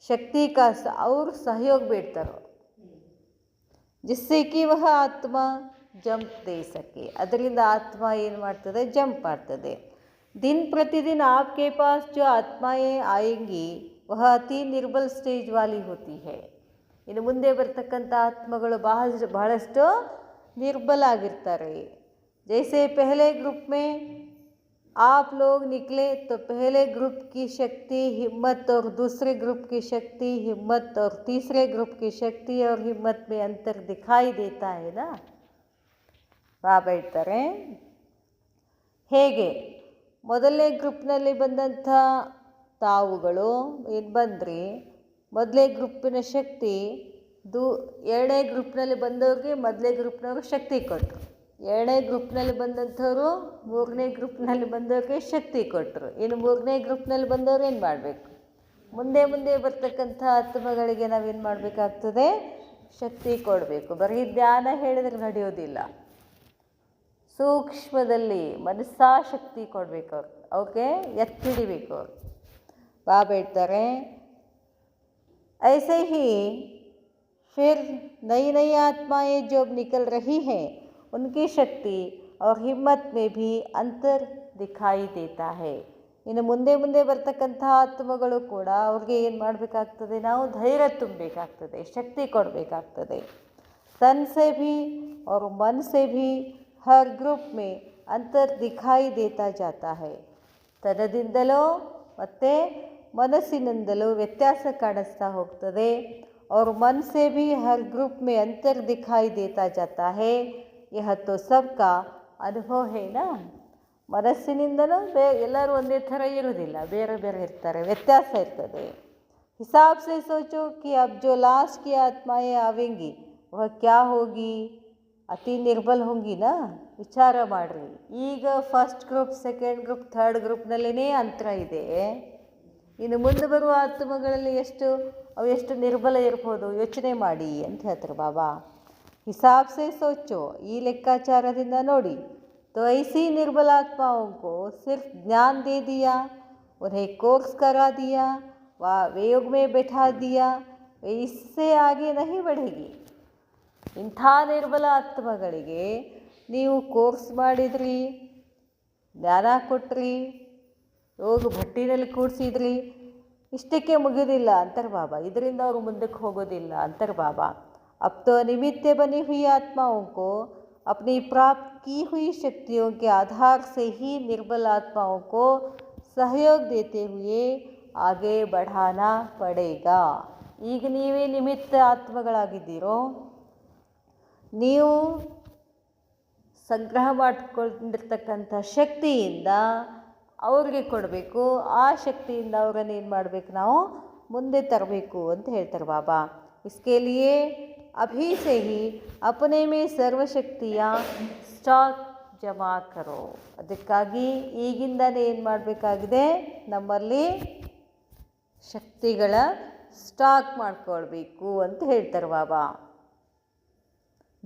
ಶಕ್ತಿ का ಅವ್ರು ಸಹಯೋಗ ಬೇಡ್ತಾರೋ, जिससे कि वह आत्मा जंप दे सके. ಅದರಿಂದ ಆತ್ಮ ಏನು ಮಾಡ್ತದೆ, ಜಂಪ್ ಮಾಡ್ತದೆ. दिन प्रतिदिन आपके पास जो आत्माएं आएंगी वह अति निर्बल स्टेज वाली होती है. ಇನ್ನು ಮುಂದೆ ಬರ್ತಕ್ಕಂಥ ಆತ್ಮಗಳು ಬಹಳಷ್ಟು ನಿರ್ಬಲ ಆಗಿರ್ತಾರೆ. जैसे पहले ग्रुप में आप लोग निकले तो पहले ग्रुप की शक्ति हिम्मत और दूसरे ग्रुप की शक्ति हिम्मत और तीसरे ग्रुप की शक्ति और हिम्मत में अंतर दिखाई देता है ना. ಬಾಬಾ ಹೇಳ್ತಾರೆ, ಹೇಗೆ ಮೊದಲನೇ ಗ್ರೂಪ್ನಲ್ಲಿ ಬಂದಂಥ ತಾವುಗಳು ಏನು ಬಂದ್ರಿ, ಮೊದಲನೇ ಗ್ರೂಪಿನ ಶಕ್ತಿ ಎರಡನೇ ಗ್ರೂಪ್ನಲ್ಲಿ ಬಂದವ್ರಿಗೆ ಮೊದಲನೇ ಗ್ರೂಪ್ನವ್ರಿಗೆ ಶಕ್ತಿ ಕೊಟ್ಟರು. ಎರಡನೇ ಗ್ರೂಪ್ನಲ್ಲಿ ಬಂದಂಥವ್ರು ಮೂರನೇ ಗ್ರೂಪ್ನಲ್ಲಿ ಬಂದವ್ರಿಗೆ ಶಕ್ತಿ ಕೊಟ್ಟರು. ಇನ್ನು ಮೂರನೇ ಗ್ರೂಪ್ನಲ್ಲಿ ಬಂದವ್ರು ಏನು ಮಾಡಬೇಕು, ಮುಂದೆ ಮುಂದೆ ಬರ್ತಕ್ಕಂಥ ಆತ್ಮಗಳಿಗೆ ನಾವೇನು ಮಾಡಬೇಕಾಗ್ತದೆ, ಶಕ್ತಿ ಕೊಡಬೇಕು. ಬರೀ ಧ್ಯಾನ ಹೇಳಿದ್ರೆ ನಡೆಯೋದಿಲ್ಲ. ಸೂಕ್ಷ್ಮದಲ್ಲಿ ಮನಸ್ಸಾಶಕ್ತಿ ಕೊಡಬೇಕು, ಅವ್ರಿಗೆ ಎತ್ತಿಡಿಬೇಕು ಅವ್ರು. ಬಾಬಾ ಹೇಳ್ತಾರೆ, ऐसे ही फिर नई नई आत्माएं जो निकल रही हैं उनकी शक्ति और हिम्मत में भी अंतर दिखाई देता है. ಇನ್ನು ಮುಂದೆ ಮುಂದೆ ಬರ್ತಕ್ಕಂಥ ಆತ್ಮಗಳು ಕೂಡ ಅವ್ರಿಗೆ ಏನು ಮಾಡಬೇಕಾಗ್ತದೆ, ನಾವು ಧೈರ್ಯ ತುಂಬಬೇಕಾಗ್ತದೆ, ಶಕ್ತಿ ಕೊಡಬೇಕಾಗ್ತದೆ. तन से भी और मन से भी हर ग्रुप में अंतर दिखाई देता जाता है. ತನದಿಂದಲೂ ಮತ್ತು ಮನಸ್ಸಿನಿಂದಲೂ ವ್ಯತ್ಯಾಸ ಕಾಣಿಸ್ತಾ ಹೋಗ್ತದೆ. और मन से भी हर ग्रुप में अंतर दिखाई देता जाता है. यह तो सबका ಅನುಭವ है ना. ಮನಸ್ಸಿನಿಂದಲೂ ಎಲ್ಲರೂ ಒಂದೇ ಥರ ಇರೋದಿಲ್ಲ, ಬೇರೆ ಬೇರೆ ಇರ್ತಾರೆ, ವ್ಯತ್ಯಾಸ ಇರ್ತದೆ. हिसाब से सोचो कि अब जो लास्ट की आत्माएं आवेंगी वह क्या होगी, ಅತಿ ನಿರ್ಬಲ್ ಹೋಗಿ ನಾ ವಿಚಾರ ಮಾಡಿರಿ. ಈಗ first group, second group, third ಗ್ರೂಪ್ನಲ್ಲೇ ಅಂತರ ಇದೆ. ಇನ್ನು ಮುಂದೆ ಬರುವ ಆತ್ಮಗಳಲ್ಲಿ ಅವು ಎಷ್ಟು ನಿರ್ಬಲ ಇರ್ಬೋದು ಯೋಚನೆ ಮಾಡಿ ಅಂತ ಹೇಳ್ತಾರೆ ಬಾಬಾ. हिसाब से सोचो, ಈ ಲೆಕ್ಕಾಚಾರದಿಂದ ನೋಡಿ. तो ऐसी निर्बल आत्माओं को सिर्फ ज्ञान दे दिया, उन्हें कोर्स करा दिया, वे योग में बैठा दिया, वे इससे आगे नहीं बढ़ेगी. ಇಂಥ ನಿರ್ಬಲ ಆತ್ಮಗಳಿಗೆ ನೀವು ಕೋರ್ಸ್ ಮಾಡಿದ್ರಿ, ಜ್ಞಾನ ಕೊಟ್ರಿ, ಯೋಗ ಭಟ್ಟಿನಲ್ಲಿ ಕೂಡಿಸಿದ್ರಿ, ಇಷ್ಟಕ್ಕೆ ಮುಗಿಯೋದಿಲ್ಲ ಅಂತಾರೆ ಬಾಬಾ. ಇದರಿಂದ ಅವರು ಮುಂದಕ್ಕೆ ಹೋಗೋದಿಲ್ಲ ಅಂತಾರೆ ಬಾಬಾ. अब तो निमित्त बनी हुई आत्माओं को अपनी प्राप्त की हुई शक्तियों के आधार से ही निर्बल आत्माओं को सहयोग देते हुए आगे बढ़ाना पड़ेगा. ಈಗ ನೀವೇ ನಿಮಿತ್ತ ಆತ್ಮಗಳಾಗಿದ್ದೀರೋ, ನೀವು ಸಂಗ್ರಹ ಮಾಡಿಕೊಂಡಿರ್ತಕ್ಕಂಥ ಶಕ್ತಿಯಿಂದ ಅವ್ರಿಗೆ ಕೊಡಬೇಕು. ಆ ಶಕ್ತಿಯಿಂದ ಅವರನ್ನು ಏನು ಮಾಡಬೇಕು, ನಾವು ಮುಂದೆ ತರಬೇಕು ಅಂತ ಹೇಳ್ತಾರೆ ಬಾಬಾ. इसके लिए अभी से ही अपने में ಸರ್ವಶಕ್ತಿಯ ಸ್ಟಾಕ್ ಜಮಾ ಕರೋ. ಅದಕ್ಕಾಗಿ ಈಗಿಂದನೇ ಏನು ಮಾಡಬೇಕಾಗಿದೆ, ನಮ್ಮಲ್ಲಿ ಶಕ್ತಿಗಳ ಸ್ಟಾಕ್ ಮಾಡ್ಕೊಳ್ಬೇಕು ಅಂತ ಹೇಳ್ತಾರೆ ಬಾಬಾ.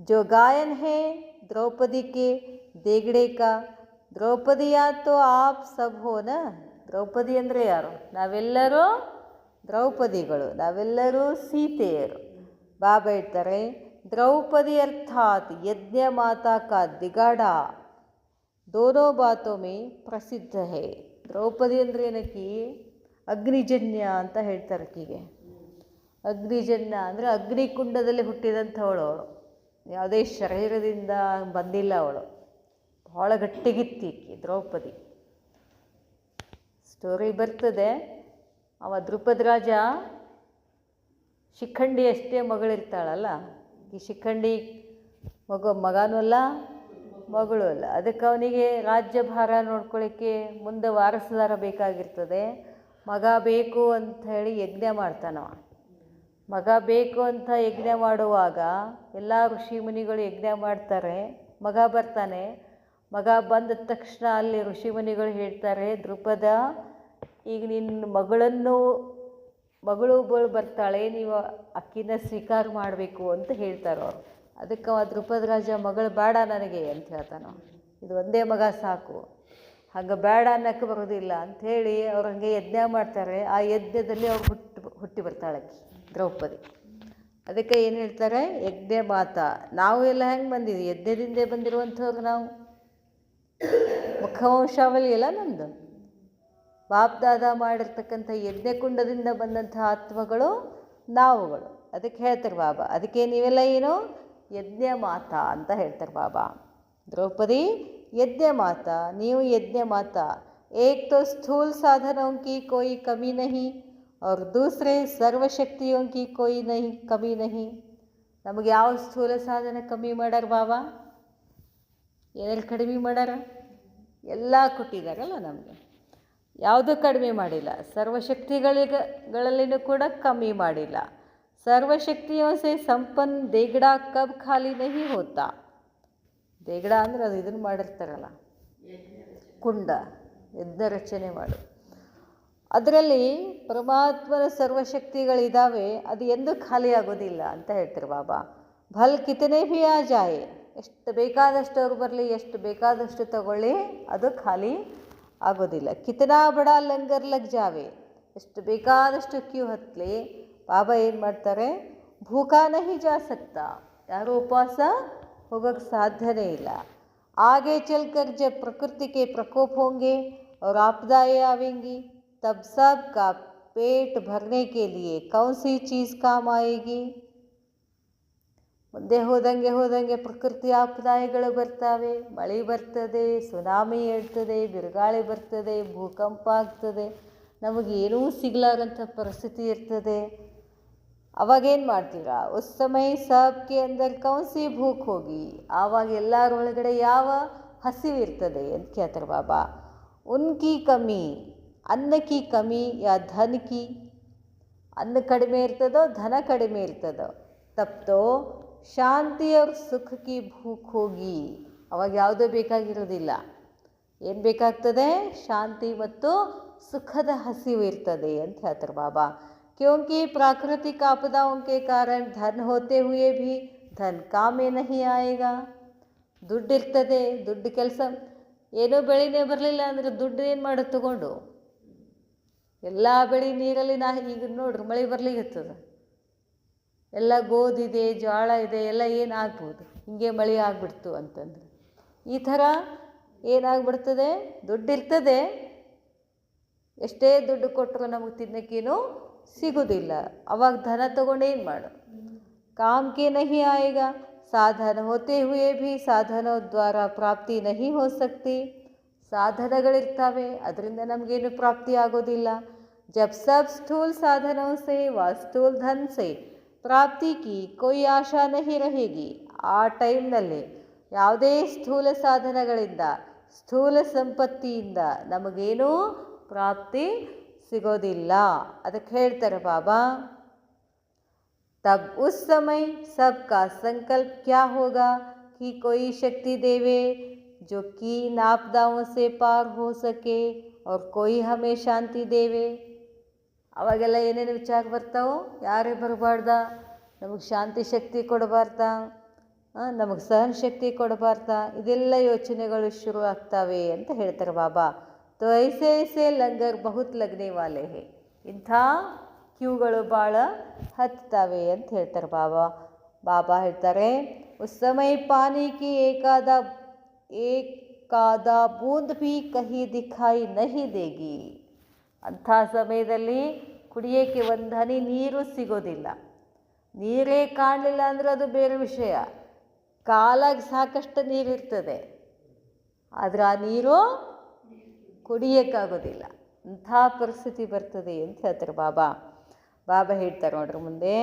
जो गायन है द्रौपदी के देगड़े का, द्रौपदिया तो आप सब हो ना. ದ್ರೌಪದಿ ಅಂದರೆ ಯಾರು, ನಾವೆಲ್ಲರೂ ದ್ರೌಪದಿಗಳು, ನಾವೆಲ್ಲರೂ ಸೀತೆಯರು. ಬಾಬಾ ಹೇಳ್ತಾರೆ, द्रौपदी अर्थात यज्ञ माता का दिगाड़ा दोनों बातों में प्रसिद्ध है. ದ್ರೌಪದಿ ಅಂದರೆ ಏನಕ್ಕೆ, ಅಗ್ನಿಜನ್ಯ ಅಂತ ಹೇಳ್ತಾರೆ. ಆಕೆಗೆ ಅಗ್ನಿಜನ್ಯ ಅಂದರೆ ಅಗ್ನಿಕುಂಡದಲ್ಲಿ ಹುಟ್ಟಿದಂಥವಳು. ಅವಳು ಯಾವುದೇ ಶರೀರದಿಂದ ಬಂದಿಲ್ಲ, ಅವಳು ಭಾಳ ಗಟ್ಟಿಗಿತ್ತಿ ದ್ರೌಪದಿ. ಸ್ಟೋರಿ ಬರ್ತದೆ, ಅವ ದ್ರುಪದ ರಾಜ ಶಿಖಂಡಿ ಅಷ್ಟೇ ಮಗಳಿರ್ತಾಳಲ್ಲ, ಈ ಶಿಖಂಡಿ ಮಗನೂ ಅಲ್ಲ ಮಗಳು ಅಲ್ಲ. ಅದಕ್ಕೆ ಅವನಿಗೆ ರಾಜ್ಯಭಾರ ನೋಡ್ಕೊಳ್ಳಿಕ್ಕೆ ಮುಂದೆ ವಾರಸುದಾರ ಬೇಕಾಗಿರ್ತದೆ. ಮಗ ಬೇಕು ಅಂತ ಹೇಳಿ ಯಜ್ಞ ಮಾಡ್ತಾನವ. ಮಗ ಬೇಕು ಅಂತ ಯಜ್ಞ ಮಾಡುವಾಗ ಎಲ್ಲ ಋಷಿ ಮುನಿಗಳು ಯಜ್ಞ ಮಾಡ್ತಾರೆ. ಮಗ ಬರ್ತಾನೆ. ಮಗ ಬಂದ ತಕ್ಷಣ ಅಲ್ಲಿ ಋಷಿ ಮುನಿಗಳು ಹೇಳ್ತಾರೆ, ದ್ರುಪದ, ಈಗ ನಿನ್ನ ಮಗಳು ಬರ್ತಾಳೆ, ನೀವು ಅಕ್ಕಿನ ಸ್ವೀಕಾರ ಮಾಡಬೇಕು ಅಂತ ಹೇಳ್ತಾರೆ ಅವರು. ಅದಕ್ಕೆ ಅವ ದ್ರುಪದ ರಾಜ ಮಗಳು ಬೇಡ ನನಗೆ ಅಂತ ಹೇಳ್ತಾನೆ. ಇದು ಒಂದೇ ಮಗ ಸಾಕು, ಹಂಗೆ ಬೇಡ ಅನ್ನಕ್ಕೆ ಬರೋದಿಲ್ಲ ಅಂಥೇಳಿ ಅವ್ರು ಹಂಗೆ ಯಜ್ಞ ಮಾಡ್ತಾರೆ. ಆ ಯಜ್ಞದಲ್ಲಿ ಅವ್ರು ಹುಟ್ಟಿ ಬರ್ತಾಳೆ ದ್ರೌಪದಿ. ಅದಕ್ಕೆ ಏನು ಹೇಳ್ತಾರೆ, ಯಜ್ಞ ಮಾತಾ. ನಾವು ಎಲ್ಲ ಹೆಂಗೆ ಬಂದಿದ್ವಿ, ಯಜ್ಞದಿಂದ ಬಂದಿರುವಂಥವ್ರು ನಾವು. ಮುಖವಂಶಾವಳಿ ಎಲ್ಲ ನಮ್ಮದು ಬಾಪ್ದಾದ ಮಾಡಿರ್ತಕ್ಕಂಥ ಯಜ್ಞಕುಂಡದಿಂದ ಬಂದಂಥ ಆತ್ಮಗಳು ನಾವುಗಳು. ಅದಕ್ಕೆ ಹೇಳ್ತಾರೆ ಬಾಬಾ, ಅದಕ್ಕೆ ನೀವೆಲ್ಲ ಏನು ಯಜ್ಞ ಮಾತಾ ಅಂತ ಹೇಳ್ತಾರೆ ಬಾಬಾ. द्रौपदी यज्ञ माता, नीव यज्ञ माता, एक तो स्थूल साधनों की कोई कमी नहीं और दूसरे सर्वशक्तियों की कोई नहीं कमी नहीं. ನಮಗೆ ಯಾವ ಸ್ಥೂಲ ಸಾಧನ ಕಮ್ಮಿ ಮಾಡ್ಯಾರ ಬಾಬಾ? ಏನೆಲ್ಲ ಕಡಿಮೆ ಮಾಡ್ಯಾರ? ಎಲ್ಲ ಕೊಟ್ಟಿದ್ದಾರಲ್ಲ ನಮಗೆ, ಯಾವುದೂ ಕಡಿಮೆ ಮಾಡಿಲ್ಲ. ಸರ್ವಶಕ್ತಿಗಳಲ್ಲಿನೂ ಕೂಡ ಕಮ್ಮಿ ಮಾಡಿಲ್ಲ. ಸರ್ವಶಕ್ತಿयों से संपन्न देगड़ा कब खाली नहीं होता. ದೇಗಡ ಅಂದರೆ ಅದು ಇದನ್ನು ಮಾಡಿರ್ತಾರಲ್ಲ, ಕುಂಡ, ಯಜ್ಞ ರಚನೆ ಮಾಡು, ಅದರಲ್ಲಿ ಪರಮಾತ್ಮನ ಸರ್ವಶಕ್ತಿಗಳಿದ್ದಾವೆ, ಅದು ಎಂದೂ ಖಾಲಿ ಆಗೋದಿಲ್ಲ ಅಂತ ಹೇಳ್ತಾರೆ ಬಾಬಾ. ಭಲ್ ಕಿತನೆ ಭಿ ಆ ಜಾಯೆ, ಎಷ್ಟು ಬೇಕಾದಷ್ಟು ಅವ್ರು ಬರಲಿ, ಎಷ್ಟು ಬೇಕಾದಷ್ಟು ತಗೊಳ್ಳಿ, ಅದು ಖಾಲಿ ಆಗೋದಿಲ್ಲ. ಕಿತನಾ ಬಡ ಲಂಗರ್ ಲಗ್ ಜಾವೆ, ಎಷ್ಟು ಬೇಕಾದಷ್ಟು ಕ್ಯೂ ಹತ್ತಲಿ, ಬಾಬಾ ಏನು ಮಾಡ್ತಾರೆ, ಭೂಖಾ ನಹಿ ಜಾ ಸಕ್ತಾ, ಯಾರು ಉಪವಾಸ ಹೋಗೋಕ್ಕೆ ಸಾಧ್ಯನೇ ಇಲ್ಲ. आगे चलकर जब प्रकृति के प्रकोप होंगे और आपदाएं आवेंगी, तब सब का पेट भरने के लिए कौन सी चीज़ काम आएगी. ಮುಂದೆ ಹೋದಂಗೆ ಪ್ರಕೃತಿ ಆಪದಾಯಗಳು ಬರ್ತಾವೆ. ಮಳೆ ಬರ್ತದೆ, ಸುನಾಮಿ ಹೇಳ್ತದೆ, ಬಿರುಗಾಳಿ ಬರ್ತದೆ, ಭೂಕಂಪ ಆಗ್ತದೆ, ನಮಗೇನೂ ಸಿಗಲಾರಂಥ ಪರಿಸ್ಥಿತಿ ಇರ್ತದೆ. ಅವಾಗೇನು ಮಾಡ್ತೀರಾ? ಉಸ್ ಸಮಯ ಸಬ್ಕೆ ಅಂದರ್ ಕೌನ್ ಸಿ ಭೂಕ್ ಹೋಗಿ, ಆವಾಗ ಎಲ್ಲರೊಳಗಡೆ ಯಾವ ಹಸಿವಿರ್ತದೆ ಅಂತ ಕೇಳ್ತಾರೆ ಬಾಬಾ. ಉನ್ಕಿ ಕಮಿ, ಅನ್ನಕಿ ಕಮಿ ಯಾ ಧನ್ ಕಿ, ಅನ್ನ ಕಡಿಮೆ ಇರ್ತದೋ ಧನ ಕಡಿಮೆ ಇರ್ತದೋ, ತಪ್ತೋ ಶಾಂತಿ ಅವ್ರ ಸುಖಕ್ಕೆ ಭೂಕ್ ಹೋಗಿ, ಅವಾಗ ಯಾವುದೂ ಬೇಕಾಗಿರೋದಿಲ್ಲ. ಏನು ಬೇಕಾಗ್ತದೆ? ಶಾಂತಿ ಮತ್ತು ಸುಖದ ಹಸಿವು ಇರ್ತದೆ ಅಂತ ಹೇಳ್ತಾರೆ ಬಾಬಾ. क्योंकि प्राकृतिक आपदाओं के कारण धन होते हुए भी धन काम में नहीं आएगा. ದುಡ್ಡು ಇರ್ತದೆ, ದುಡ್ಡು ಕೆಲಸ, ಏನೋ ಬೆಳೆನೇ ಬರಲಿಲ್ಲ ಅಂದರೆ ದುಡ್ಡು ಏನು ಮಾಡೋದು ತಗೊಂಡು? ಎಲ್ಲ ಬೆಳೆ ನೀರಲ್ಲಿ ಈಗ ನೋಡ್ರಿ ಮಳೆ ಬರ್ಲಿಕ್ಕತ್ತದ, ಎಲ್ಲ ಗೋಧಿದೆ, ಜೋಳ ಇದೆ, ಎಲ್ಲ ಏನಾಗ್ಬೋದು, ಹಿಂಗೆ ಮಳೆ ಆಗಿಬಿಡ್ತು ಅಂತಂದ್ರೆ ಈ ಥರ ಏನಾಗ್ಬಿಡ್ತದೆ? ದುಡ್ಡು ಇರ್ತದೆ, ಎಷ್ಟೇ ದುಡ್ಡು ಕೊಟ್ಟರು ನಮಗೆ ತಿನ್ನೋಕ್ಕೇನು ಸಿಗೋದಿಲ್ಲ. ಅವಾಗ ಧನ ತಗೊಂಡೇನು ಮಾಡು? काम के नहीं आएगा. साधन होते हुए भी साधनों द्वारा प्राप्ति नहीं हो सकती. ಸಾಧನಗಳಿರ್ತವೆ, ಅದರಿಂದ ನಮಗೇನು ಪ್ರಾಪ್ತಿ ಆಗೋದಿಲ್ಲ. जब सब स्थूल साधनों से व स्थूल धन से प्राप्ति की कोई आशा नहीं रहेगी. ಆ ಟೈಮ್ನಲ್ಲಿ ಯಾವುದೇ ಸ್ಥೂಲ ಸಾಧನಗಳಿಂದ, ಸ್ಥೂಲ ಸಂಪತ್ತಿಯಿಂದ ನಮಗೇನೂ ಪ್ರಾಪ್ತಿ ಸಿಗೋದಿಲ್ಲ. ಅದಕ್ಕೆ ಹೇಳ್ತಾರೆ ಬಾಬಾ, तब उस समय सबका संकल्प क्या होगा कि कोई शक्ति देवे जो कीन आपदाओं से पार हो सके और कोई हमें शांति देवे. ಅವಾಗೆಲ್ಲ ಏನೇನು ವಿಚಾರ ಬರ್ತಾವೋ? ಯಾರೇ ಬರಬಾರ್ದ, ನಮಗೆ ಶಾಂತಿ ಶಕ್ತಿ ಕೊಡಬಾರ್ದ, ನಮಗೆ ಸಹನ ಶಕ್ತಿ ಕೊಡಬಾರ್ದ, ಇದೆಲ್ಲ ಯೋಚನೆಗಳು ಶುರು ಆಗ್ತವೆ ಅಂತ ಹೇಳ್ತಾರೆ ಬಾಬಾ. तो ऐसे ऐसे लंगर बहुत लगने वाले हैं. ಇಂಥ ಕ್ಯೂಗಳು ಭಾಳ ಹತ್ತವೆ ಅಂತ ಹೇಳ್ತಾರೆ ಬಾಬಾ. ಬಾಬಾ ಹೇಳ್ತಾರೆ, उस समय पानी की ಏಕಾದ ಬೂಂದ್ भी कहीं दिखाई नहीं देगी. ಅಂಥ ಸಮಯದಲ್ಲಿ ಕುಡಿಯೋಕ್ಕೆ ಒಂದು ಹನಿ ನೀರು ಸಿಗೋದಿಲ್ಲ. ನೀರೇ ಕಾಣಲಿಲ್ಲ ಅಂದರೆ ಅದು ಬೇರೆ ವಿಷಯ. ಕಾಲಾಗಿ ಸಾಕಷ್ಟು ನೀರಿರ್ತದೆ, ಆದರೆ ಆ ನೀರು ಕುಡಿಯೋಕ್ಕಾಗೋದಿಲ್ಲ. ಅಂಥ ಪರಿಸ್ಥಿತಿ ಬರ್ತದೆ ಅಂತ ಹೇಳ್ತಾರೆ ಬಾಬಾ. ಬಾಬಾ ಹೇಳ್ತಾರೆ ನೋಡ್ರಿ ಮುಂದೆ,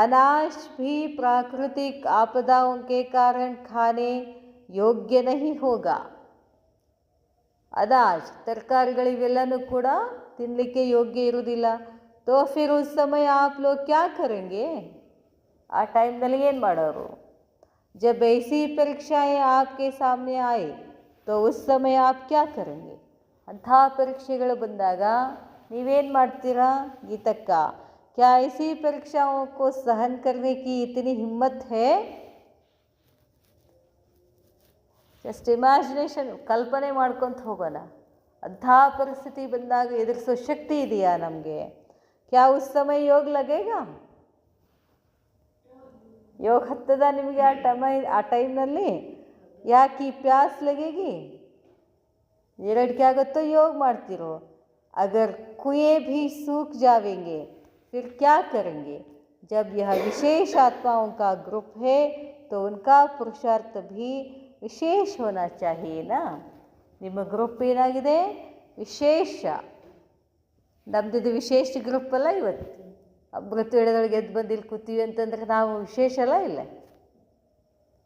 ಅನಾಜ್ भी प्राकृतिक आपदाओं के कारण खाने योग्य नहीं होगा. ಅನಾಜ್ ತರಕಾರಿಗಳಿವೆಲ್ಲನೂ ಕೂಡ ತಿನ್ನಲಿಕ್ಕೆ ಯೋಗ್ಯ ಇರುವುದಿಲ್ಲ. ತೋ ಫಿರ್ ಉಸ್ ಸಮಯ ಆಪ್ ಲೋಗ್ ಕ್ಯಾ ಕರೆಂಗೆ, ಆ ಟೈಮ್ನಲ್ಲಿ ಏನು ಮಾಡೋರು? जब ऐसी परीक्षाएं आपके सामने आए तो उस समय आप क्या करेंगे. ಅಂಥ ಪರೀಕ್ಷೆಗಳು ಬಂದಾಗ ನೀವೇನು ಮಾಡ್ತೀರಾ? ಗೀತಕ್ಕ, क्या ऐसी परीक्षाओं को सहन करने की इतनी हिम्मत है? ಜಸ್ಟ್ ಇಮ್ಯಾಜಿನೇಷನ್, ಕಲ್ಪನೆ ಮಾಡ್ಕೊತ ಹೋಗೋಣ. ಅಂಥ ಪರಿಸ್ಥಿತಿ ಬಂದಾಗ ಎದುರಿಸೋ ಶಕ್ತಿ ಇದೆಯಾ ನಮಗೆ? ಕ್ಯಾ ಉಸ್ ಸಮಯ ಯೋಗ ಲಗೇಗಾ? ಯೋಗ ಹತ್ತದ ನಿಮಗೆ ಆ ಟೈಮ್ನಲ್ಲಿ? ಯಾಕೆ ಪ್ಯಾಸ್ ಲಗೇಗಿ? ಎರಡಕ್ಕೆ ಆಗುತ್ತೋ ಯೋಗ ಮಾಡ್ತಿರೋ. ಅಗರ್ ಕುಯೇ भी सूख जावेंगे फिर क्या करेंगे. जब यह विशेष आत्माओं का ग्रुप है तो उनका पुरुषार्थ भी ವಿಶೇಷ ಹೋನಾ ಚಾಹಿಯೇನಾ. ನಿಮ್ಮ ಗ್ರೂಪ್ ಏನಾಗಿದೆ? ವಿಶೇಷ. ನಮ್ಮದಿದು ವಿಶೇಷ ಗ್ರೂಪ್ ಅಲ್ಲ. ಇವತ್ತು ಅಮೃತ ವೇಳೆದೊಳಗೆ ಎದ್ದು ಬಂದು ಇಲ್ಲಿ ಕೂತೀವಿ ಅಂತಂದ್ರೆ ನಾವು ವಿಶೇಷ ಅಲ್ಲ. ಇಲ್ಲ,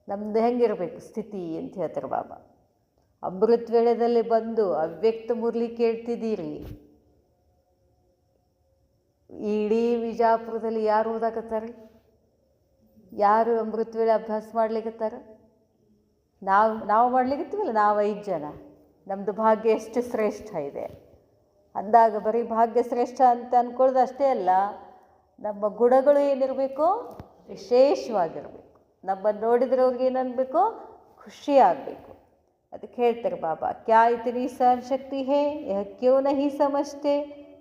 ನಮ್ಮದು ಹೆಂಗಿರಬೇಕು ಸ್ಥಿತಿ ಅಂತ ಹೇಳ್ತಾರೆ ಬಾಬಾ. ಅಮೃತ ವೇಳೆದಲ್ಲಿ ಬಂದು ಅವ್ಯಕ್ತ ಮುರಳಿ ಕೇಳ್ತಿದ್ದೀರಿ. ಇಡೀ ವಿಜಾಪುರದಲ್ಲಿ ಯಾರು ಓದಾಕತ್ತಾರೆ? ಯಾರು ಅಮೃತ ವೇಳೆ ಅಭ್ಯಾಸ ಮಾಡ್ಲಿಕ್ಕತ್ತಾರ? ನಾವು ಮಾಡ್ಲಿಕ್ಕತ್ತೀವಲ್ಲ, ನಾವು 5 ಜನ. ನಮ್ಮದು ಭಾಗ್ಯ ಎಷ್ಟು ಶ್ರೇಷ್ಠ ಇದೆ ಅಂದಾಗ ಬರೀ ಭಾಗ್ಯ ಶ್ರೇಷ್ಠ ಅಂತ ಅಂದ್ಕೊಳ್ಳೋದು ಅಷ್ಟೇ ಅಲ್ಲ, ನಮ್ಮ ಗುಣಗಳು ಏನಿರಬೇಕು? ವಿಶೇಷವಾಗಿರಬೇಕು. ನಮ್ಮನ್ನು ನೋಡಿದ್ರೆ ಅವ್ರಿಗೆ ಏನನ್ಬೇಕು? ಖುಷಿ ಆಗಬೇಕು. ಅದಕ್ಕೆ ಹೇಳ್ತಾರೆ ಬಾಬಾ, ಕ್ಯಾ ಇತನಿ सहन शक्ति है, यह क्यों नहीं समझते.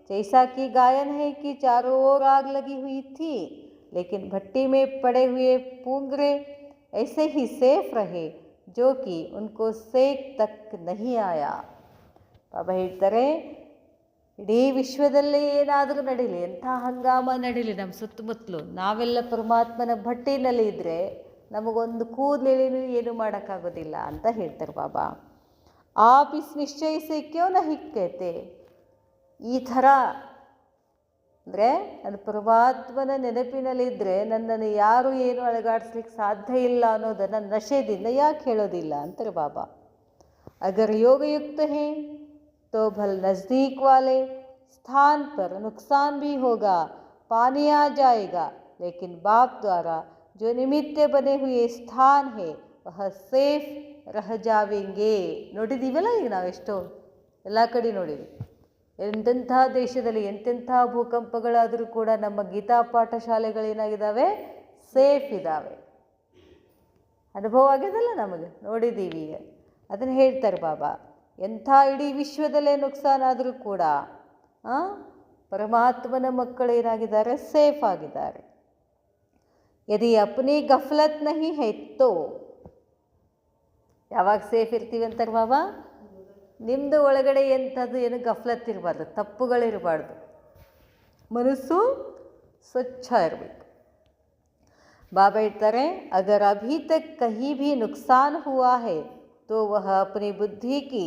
जैसा कि गायन है कि चारों ओर आग लगी हुई थी लेकिन भट्टी में पड़े हुए पूंगरे ऐसे ही सेफ रहे जो कि उनको सेक तक नहीं आया. ಬಾಬಾ ಹೇಳ್ತಾರೆ, ಇಡೀ ವಿಶ್ವದಲ್ಲೇ ಏನಾದರೂ ನಡೀಲಿ, ಎಂಥ ಹಂಗಾಮ ನಡೀಲಿ ನಮ್ಮ ಸುತ್ತಮುತ್ತಲು, ನಾವೆಲ್ಲ ಪರಮಾತ್ಮನ ಭಟ್ಟಿನಲ್ಲಿ ಇದ್ದರೆ ನಮಗೊಂದು ಕೂದಲೇನು ಏನು ಮಾಡೋಕ್ಕಾಗೋದಿಲ್ಲ ಅಂತ ಹೇಳ್ತಾರೆ ಬಾಬಾ. ಆಪ್ ಇಸ್ ನಿಶ್ಚಯ ಸೆ ಕ್ಯೋ ನಹಿ ಕಹತೆ. ಈ ಥರ ಅಂದರೆ ನನ್ನ ಪರಮಾತ್ಮನ ನೆನಪಿನಲ್ಲಿದ್ದರೆ ನನ್ನನ್ನು ಯಾರೂ ಏನು ಅಳಗಾಡಿಸ್ಲಿಕ್ಕೆ ಸಾಧ್ಯ ಇಲ್ಲ ಅನ್ನೋದನ್ನು ನಶೆದಿಂದ ಯಾಕೆ ಹೇಳೋದಿಲ್ಲ ಅಂತಾರೆ ಬಾಬಾ. ಅಗರ್ ಯೋಗಯುಕ್ತ ಹೇ तो भल नज़दीक वाले स्थान पर नुकसान भी होगा, पानी आ जाएगा, लेकिन बाप द्वारा जो निमित्त बने हुए स्थान है वह ಸೇಫ್ रह जावेंगे. ನೋಡಿದ್ದೀವಲ್ಲ ಈಗ ನಾವೆಷ್ಟೋ ಎಲ್ಲ ಕಡೆ ನೋಡಿದ್ವಿ. ಎಂತೆಂಥ ದೇಶದಲ್ಲಿ ಎಂತೆಂಥ ಭೂಕಂಪಗಳಾದರೂ ಕೂಡ ನಮ್ಮ ಗೀತಾ ಪಾಠ ಶಾಲೆಗಳೇನಾಗಿದ್ದಾವೆ? ಸೇಫ್ ಇದ್ದಾವೆ. ಅನುಭವ ಆಗಿದೆಲ್ಲ ನಮಗೆ, ನೋಡಿದ್ದೀವಿ. ಅದನ್ನು ಹೇಳ್ತಾರೆ ಬಾಬಾ. ಎಂಥ ಇಡೀ ವಿಶ್ವದಲ್ಲೇ ನುಕ್ಸಾನ್ ಆದರೂ ಕೂಡ ಪರಮಾತ್ಮನ ಮಕ್ಕಳು ಏನಾಗಿದ್ದಾರೆ? ಸೇಫ್ ಆಗಿದ್ದಾರೆ. ಯದಿ ಅಪ್ನಿ ಗಫಲತ್ ನಹಿ ಹೈ ತೋ. ಯಾವಾಗ ಸೇಫ್ ಇರ್ತೀವಿ ಅಂತಾರೆ ಬಾಬಾ? ನಿಮ್ಮದು ಒಳಗಡೆ ಎಂಥದ್ದು ಏನು ಗಫಲತ್ ಇರಬಾರ್ದು, ತಪ್ಪುಗಳಿರಬಾರ್ದು, ಮನಸ್ಸು ಸ್ವಚ್ಛ ಇರಬೇಕು. ಬಾಬಾ ಹೇಳ್ತಾರೆ, ಅಗರ್ ಅಭಿ ತಕ್ ಕಹಿ ಭಿ ನುಕ್ಸಾನ್ ಹುವಾ ಹೈ तो वह अपनी बुद्धि की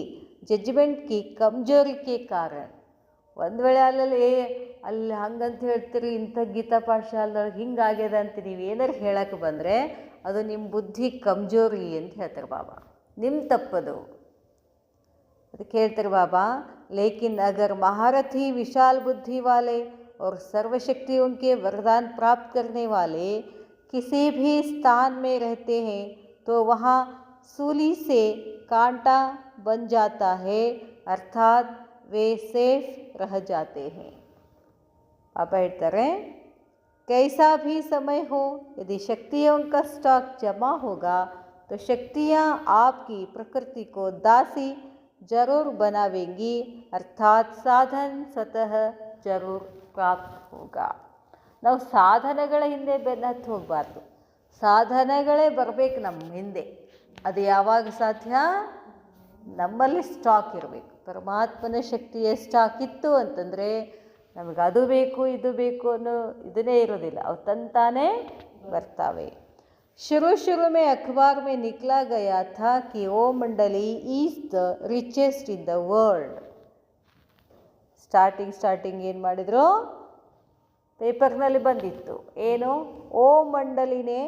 जजमेंट की कमजोरी के कारण. ಒಂದು ವೇಳೆ ಅಲ್ಲಿ ಹಂಗಂತ ಹೇಳ್ತೀರಿ, ಇಂಥ ಗೀತಾ ಪಾಠಶಾಲೆದೊಳಗೆ ಹಿಂಗಾಗ್ಯದ ಅಂತ ನೀವು ಏನಾರು ಹೇಳಕ್ಕೆ ಬಂದರೆ ಅದು ನಿಮ್ಮ ಬುದ್ಧಿ ಕಮ್ಜೋರಿ ಅಂತ ಹೇಳ್ತಾರೆ ಬಾಬಾ. ನಿಮ್ಮ ತಪ್ಪದು. ಅದಕ್ಕೆ ಹೇಳ್ತಾರೆ ಬಾಬಾ, ಲೇಕಿನ್ ಅಗರ್ महारथी विशाल बुद्धि वाले और सर्वशक्तियों के वरदान प्राप्त करने वाले किसी भी स्थान में रहते हैं तो वहाँ सूली से कांटा बन जाता है, अर्थात वे सेफ रह जाते हैं. पापा ಹೇಳ್ತಾರೆ, कैसा भी समय हो यदि शक्तियों का स्टॉक जमा होगा तो शक्तियाँ आपकी प्रकृति को दासी जरूर बनावेंगी, अर्थात साधन स्वतः जरूर प्राप्त होगा. ನಾವು ಸಾಧನೆಗಳ ಹಿಂದೆ ಬೆನ್ನತ್ತಿ ಹೋಗಬಾರ್ದು, ಸಾಧನೆಗಳೇ ಬರಬೇಕು ನಮ್ಮ ಹಿಂದೆ. ಅದು ಯಾವಾಗ ಸಾಧ್ಯ? ನಮ್ಮಲ್ಲಿ ಸ್ಟಾಕ್ ಇರಬೇಕು. ಪರಮಾತ್ಮನ ಶಕ್ತಿಯ ಸ್ಟಾಕ್ ಇತ್ತು ಅಂತಂದರೆ ನಮಗೆ ಅದು ಬೇಕು ಇದು ಬೇಕು ಅನ್ನೋ ಇದನ್ನೇ ಇರೋದಿಲ್ಲ, ಅವು ತಂತಾನೇ ಬರ್ತಾವೆ. शुरू में अखबार में निकला गया था कि ओ मंडली is the richest in the world. Starting ಏನು ಮಾಡಿದರು, ಪೇಪರ್ನಲ್ಲಿ ಬಂದಿತ್ತು ಏನು, ಓಂ ಮಂಡಲಿನೇ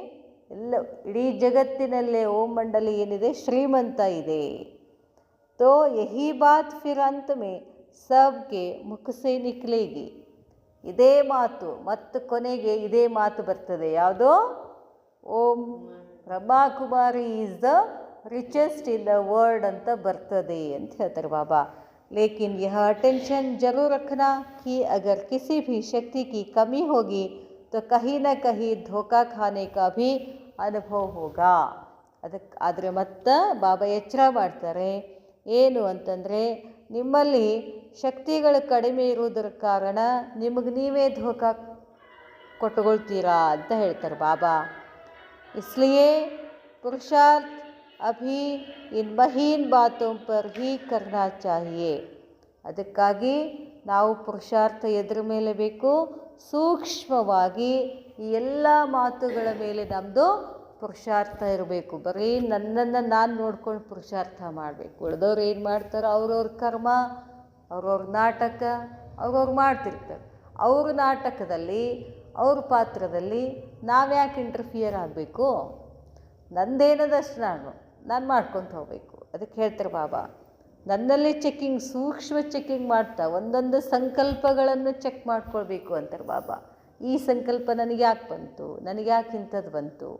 ಎಲ್ಲ ಇಡೀ ಜಗತ್ತಿನಲ್ಲೇ ಓಂ ಮಂಡಲಿ ಏನಿದೆ ಶ್ರೀಮಂತ ಇದೆ. ತೋ ಯಹಿ ಬಾತ್ ಫಿರ್ ಅಂತ್ ಮೇ ಸಬ್ಗೆ ಮುಖ ಸೆ ನಿಕ್ಲೇಗಿ. ಇದೇ ಮಾತು ಮತ್ತು ಕೊನೆಗೆ ಇದೇ ಮಾತು ಬರ್ತದೆ, ಯಾವುದೋ Om Brahmakumari is the richest in the world ಅಂತ ಬರ್ತದೆ ಅಂತ ಹೇಳ್ತಾರೆ ಬಾಬಾ. लेकिन यह अटेंशन जरूर रखना कि अगर किसी भी शक्ति की कमी होगी तो कहीं न कहीं धोखा खाने का भी ಅನುಭವ ಹೋಗಾ. ಅದಕ್ಕೆ ಆದರೆ ಮತ್ತೆ ಬಾಬಾ ಎಚ್ಚರ ಮಾಡ್ತಾರೆ ಏನು ಅಂತಂದರೆ, ನಿಮ್ಮಲ್ಲಿ ಶಕ್ತಿಗಳು ಕಡಿಮೆ ಇರುವುದರ ಕಾರಣ ನಿಮಗೆ ನೀವೇ ಧೋಖಾ ಕೊಟ್ಟುಕೊಳ್ತೀರಾ ಅಂತ ಹೇಳ್ತಾರೆ ಬಾಬಾ. इसलिए पुरुषार्थ अभी इन महीन बातों पर ही करना चाहिए. ಅದಕ್ಕಾಗಿ ನಾವು ಪುರುಷಾರ್ಥ ಎದುರ ಮೇಲೆ ಬೇಕು, ಸೂಕ್ಷ್ಮವಾಗಿ ಈ ಎಲ್ಲ ಮಾತುಗಳ ಮೇಲೆ ನಮ್ಮದು ಪುರುಷಾರ್ಥ ಇರಬೇಕು. ಬರೀ ನನ್ನನ್ನು ನಾನು ನೋಡ್ಕೊಂಡು ಪುರುಷಾರ್ಥ ಮಾಡಬೇಕು. ಉಳಿದವ್ರು ಏನು ಮಾಡ್ತಾರೋ ಅವ್ರವ್ರ ಕರ್ಮ, ಅವ್ರವ್ರ ನಾಟಕ ಅವ್ರವ್ರು ಮಾಡ್ತಿರ್ತಾರೆ. ಅವ್ರ ನಾಟಕದಲ್ಲಿ ಅವ್ರ ಪಾತ್ರದಲ್ಲಿ ನಾವ್ಯಾಕೆ ಇಂಟರ್ಫಿಯರ್ ಆಗಬೇಕು? ನಂದೇನದಷ್ಟು ನಾನು ಮಾಡ್ಕೊತ ಹೋಗಬೇಕು. ಅದಕ್ಕೆ ಹೇಳ್ತಾರೆ ಬಾಬಾ, ನನ್ನಲ್ಲಿ ಸೂಕ್ಷ್ಮ ಚೆಕ್ಕಿಂಗ್ ಮಾಡ್ತಾ ಒಂದೊಂದು ಸಂಕಲ್ಪಗಳನ್ನು ಚೆಕ್ ಮಾಡ್ಕೊಳ್ಬೇಕು ಅಂತಾರೆ ಬಾಬಾ. ಈ ಸಂಕಲ್ಪ ನನಗೆ ಯಾಕೆ ಬಂತು, ನನಗೆ ಯಾಕೆ ಇಂಥದ್ದು ಬಂತು,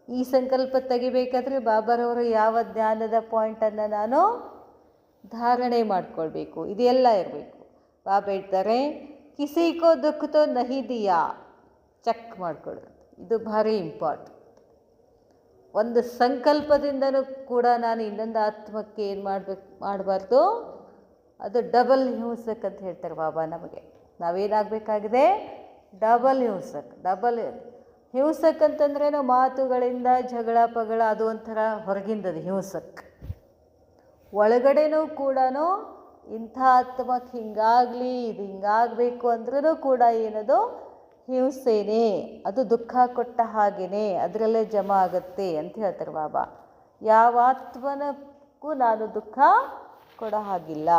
ಈ ಸಂಕಲ್ಪ ತೆಗಿಬೇಕಾದ್ರೆ ಬಾಬಾರವರು ಯಾವ ಜ್ಞಾನದ ಪಾಯಿಂಟನ್ನು ನಾನು ಧಾರಣೆ ಮಾಡ್ಕೊಳ್ಬೇಕು, ಇದೆಲ್ಲ ಇರಬೇಕು. ಬಾಬಾ ಹೇಳ್ತಾರೆ, ಕಿಸಿಕೋ ದುಃಖತೋ ನಹಿ ದಿಯಾ, ಚೆಕ್ ಮಾಡ್ಕೊಳ್ಳೋದು ಇದು ಭಾರಿ ಇಂಪಾರ್ಟೆಂಟ್. ಒಂದು ಸಂಕಲ್ಪದಿಂದನೂ ಕೂಡ ನಾನು ಇನ್ನೊಂದು ಆತ್ಮಕ್ಕೆ ಏನು ಮಾಡಬಾರ್ದು, ಅದು ಡಬಲ್ ಹಿಂಸಕ್ ಅಂತ ಹೇಳ್ತಾರೆ ಬಾಬಾ. ನಮಗೆ ನಾವೇನಾಗಬೇಕಾಗಿದೆ, ಡಬಲ್ ಹಿಂಸಕ್ ಅಂತಂದ್ರೇನು, ಮಾತುಗಳಿಂದ ಜಗಳ ಪಗಳ ಅದು ಒಂಥರ ಹೊರಗಿಂದದು ಹಿಂಸಕ್. ಒಳಗಡೆನೂ ಕೂಡ ಇಂಥ ಆತ್ಮಕ್ಕೆ ಹಿಂಗಾಗಲಿ ಇದು ಹಿಂಗಾಗಬೇಕು ಅಂದ್ರೂ ಕೂಡ ಏನದು ಹಿಂಸೆನೇ, ಅದು ದುಃಖ ಕೊಟ್ಟ ಹಾಗೆಯೇ ಅದರಲ್ಲೇ ಜಮಾ ಆಗುತ್ತೆ ಅಂತ ಹೇಳ್ತಾರೆ ಬಾಬಾ. ಯಾವ ಆತ್ಮನಕ್ಕೂ ನಾನು ದುಃಖ ಕೊಡೋ ಹಾಗಿಲ್ಲ,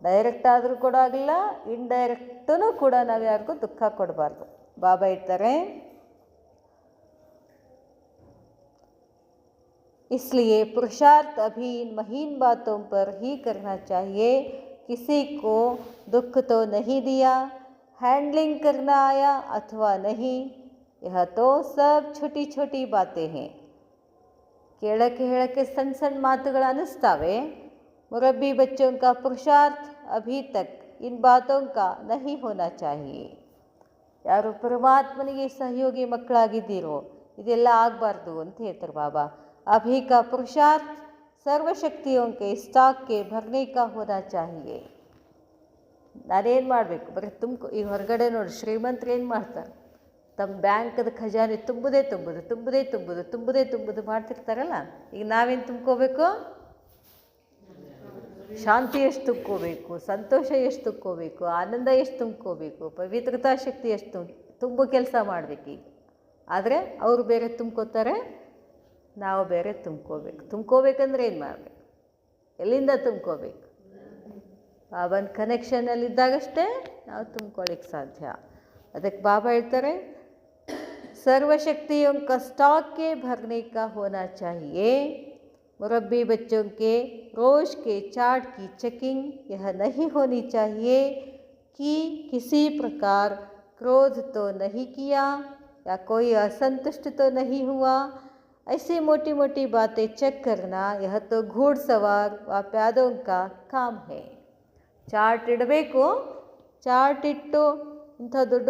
ಡೈರೆಕ್ಟ್ ಆದರೂ ಕೊಡೋ ಆಗಿಲ್ಲ, ಇಂಡೈರೆಕ್ಟೂ ಕೂಡ ನಾವು ಯಾರಿಗೂ ದುಃಖ ಕೊಡಬಾರ್ದು. ಬಾಬಾ ಹೇಳ್ತಾರೆ, इसलिए पुरुषार्थ अभी इन महीन बातों पर ही करना चाहिए. किसी को दुख तो नहीं दिया, हैंडलिंग करना आया अथवा नहीं, यह तो सब छोटी छोटी बातें हैं. ಹೇಳಕ್ಕೆ ಸಣ್ಣ ಮಾತುಗಳು ಅನ್ನಿಸ್ತಾವೆ. मुरब्बी बच्चों का पुरुषार्थ अभी तक इन बातों का नहीं होना चाहिए. ಯಾರು ಪರಮಾತ್ಮನಿಗೆ ಸಹಯೋಗಿ ಮಕ್ಕಳಾಗಿದ್ದೀರೋ ಇದೆಲ್ಲ ಆಗಬಾರ್ದು ಅಂತ ಹೇಳ್ತಾರೆ ಬಾಬಾ. अभी का पुरुषार्थ सर्वशक्तियों के स्टॉक के भरने का होना चाहिए. ನಾನೇನು ಮಾಡಬೇಕು, ಬರೀ ಈಗ ಹೊರಗಡೆ ನೋಡಿ ಶ್ರೀಮಂತರು ಏನು ಮಾಡ್ತಾರೆ, ತಮ್ಮ ಬ್ಯಾಂಕದ ಖಜಾನೆ ತುಂಬುದೇ ಮಾಡ್ತಿರ್ತಾರಲ್ಲ. ಈಗ ನಾವೇನು ತುಂಬ್ಕೋಬೇಕು, ಶಾಂತಿ ಎಷ್ಟು ತುಂಬ್ಕೋಬೇಕು, ಸಂತೋಷ ಎಷ್ಟು ತುಂಬ್ಕೋಬೇಕು, ಆನಂದ ಎಷ್ಟು ತುಂಬ್ಕೋಬೇಕು, ಪವಿತ್ರತಾ ಶಕ್ತಿ ಎಷ್ಟು ತುಂಬೋ ಕೆಲಸ ಮಾಡಬೇಕು. ಆದರೆ ಅವರು ಬೇರೆ ತುಂಬ್ಕೋತಾರೆ, ನಾವು ಬೇರೆ ತುಂಬ್ಕೋಬೇಕಂದ್ರೆ ಏನು ಮಾಡಬೇಕು, ಎಲ್ಲಿಂದ ತುಂಬ್ಕೋಬೇಕು? ಬಾಬಾನ ಕನೆಕ್ಷನಲ್ಲಿದ್ದಾಗಷ್ಟೇ ನಾವು ತುಂಬ್ಕೊಳ್ಳಿಕ್ಕೆ ಸಾಧ್ಯ. ಅದಕ್ಕೆ ಬಾಬಾ ಹೇಳ್ತಾರೆ, सर्वशक्तियों का स्टॉक के भरने का होना चाहिए. मुरब्बी बच्चों के रोज के चार्ट की चेकिंग यह नहीं होनी चाहिए कि किसी प्रकार क्रोध तो नहीं किया या कोई असंतुष्ट तो नहीं हुआ. ऐसी मोटी मोटी बातें चेक करना यह तो घुड़सवार व प्यादों का काम है. ಚಾರ್ಟ್ ಇಡಬೇಕು, ಚಾರ್ಟ್ ಇಟ್ಟು ಇಂಥ ದೊಡ್ಡ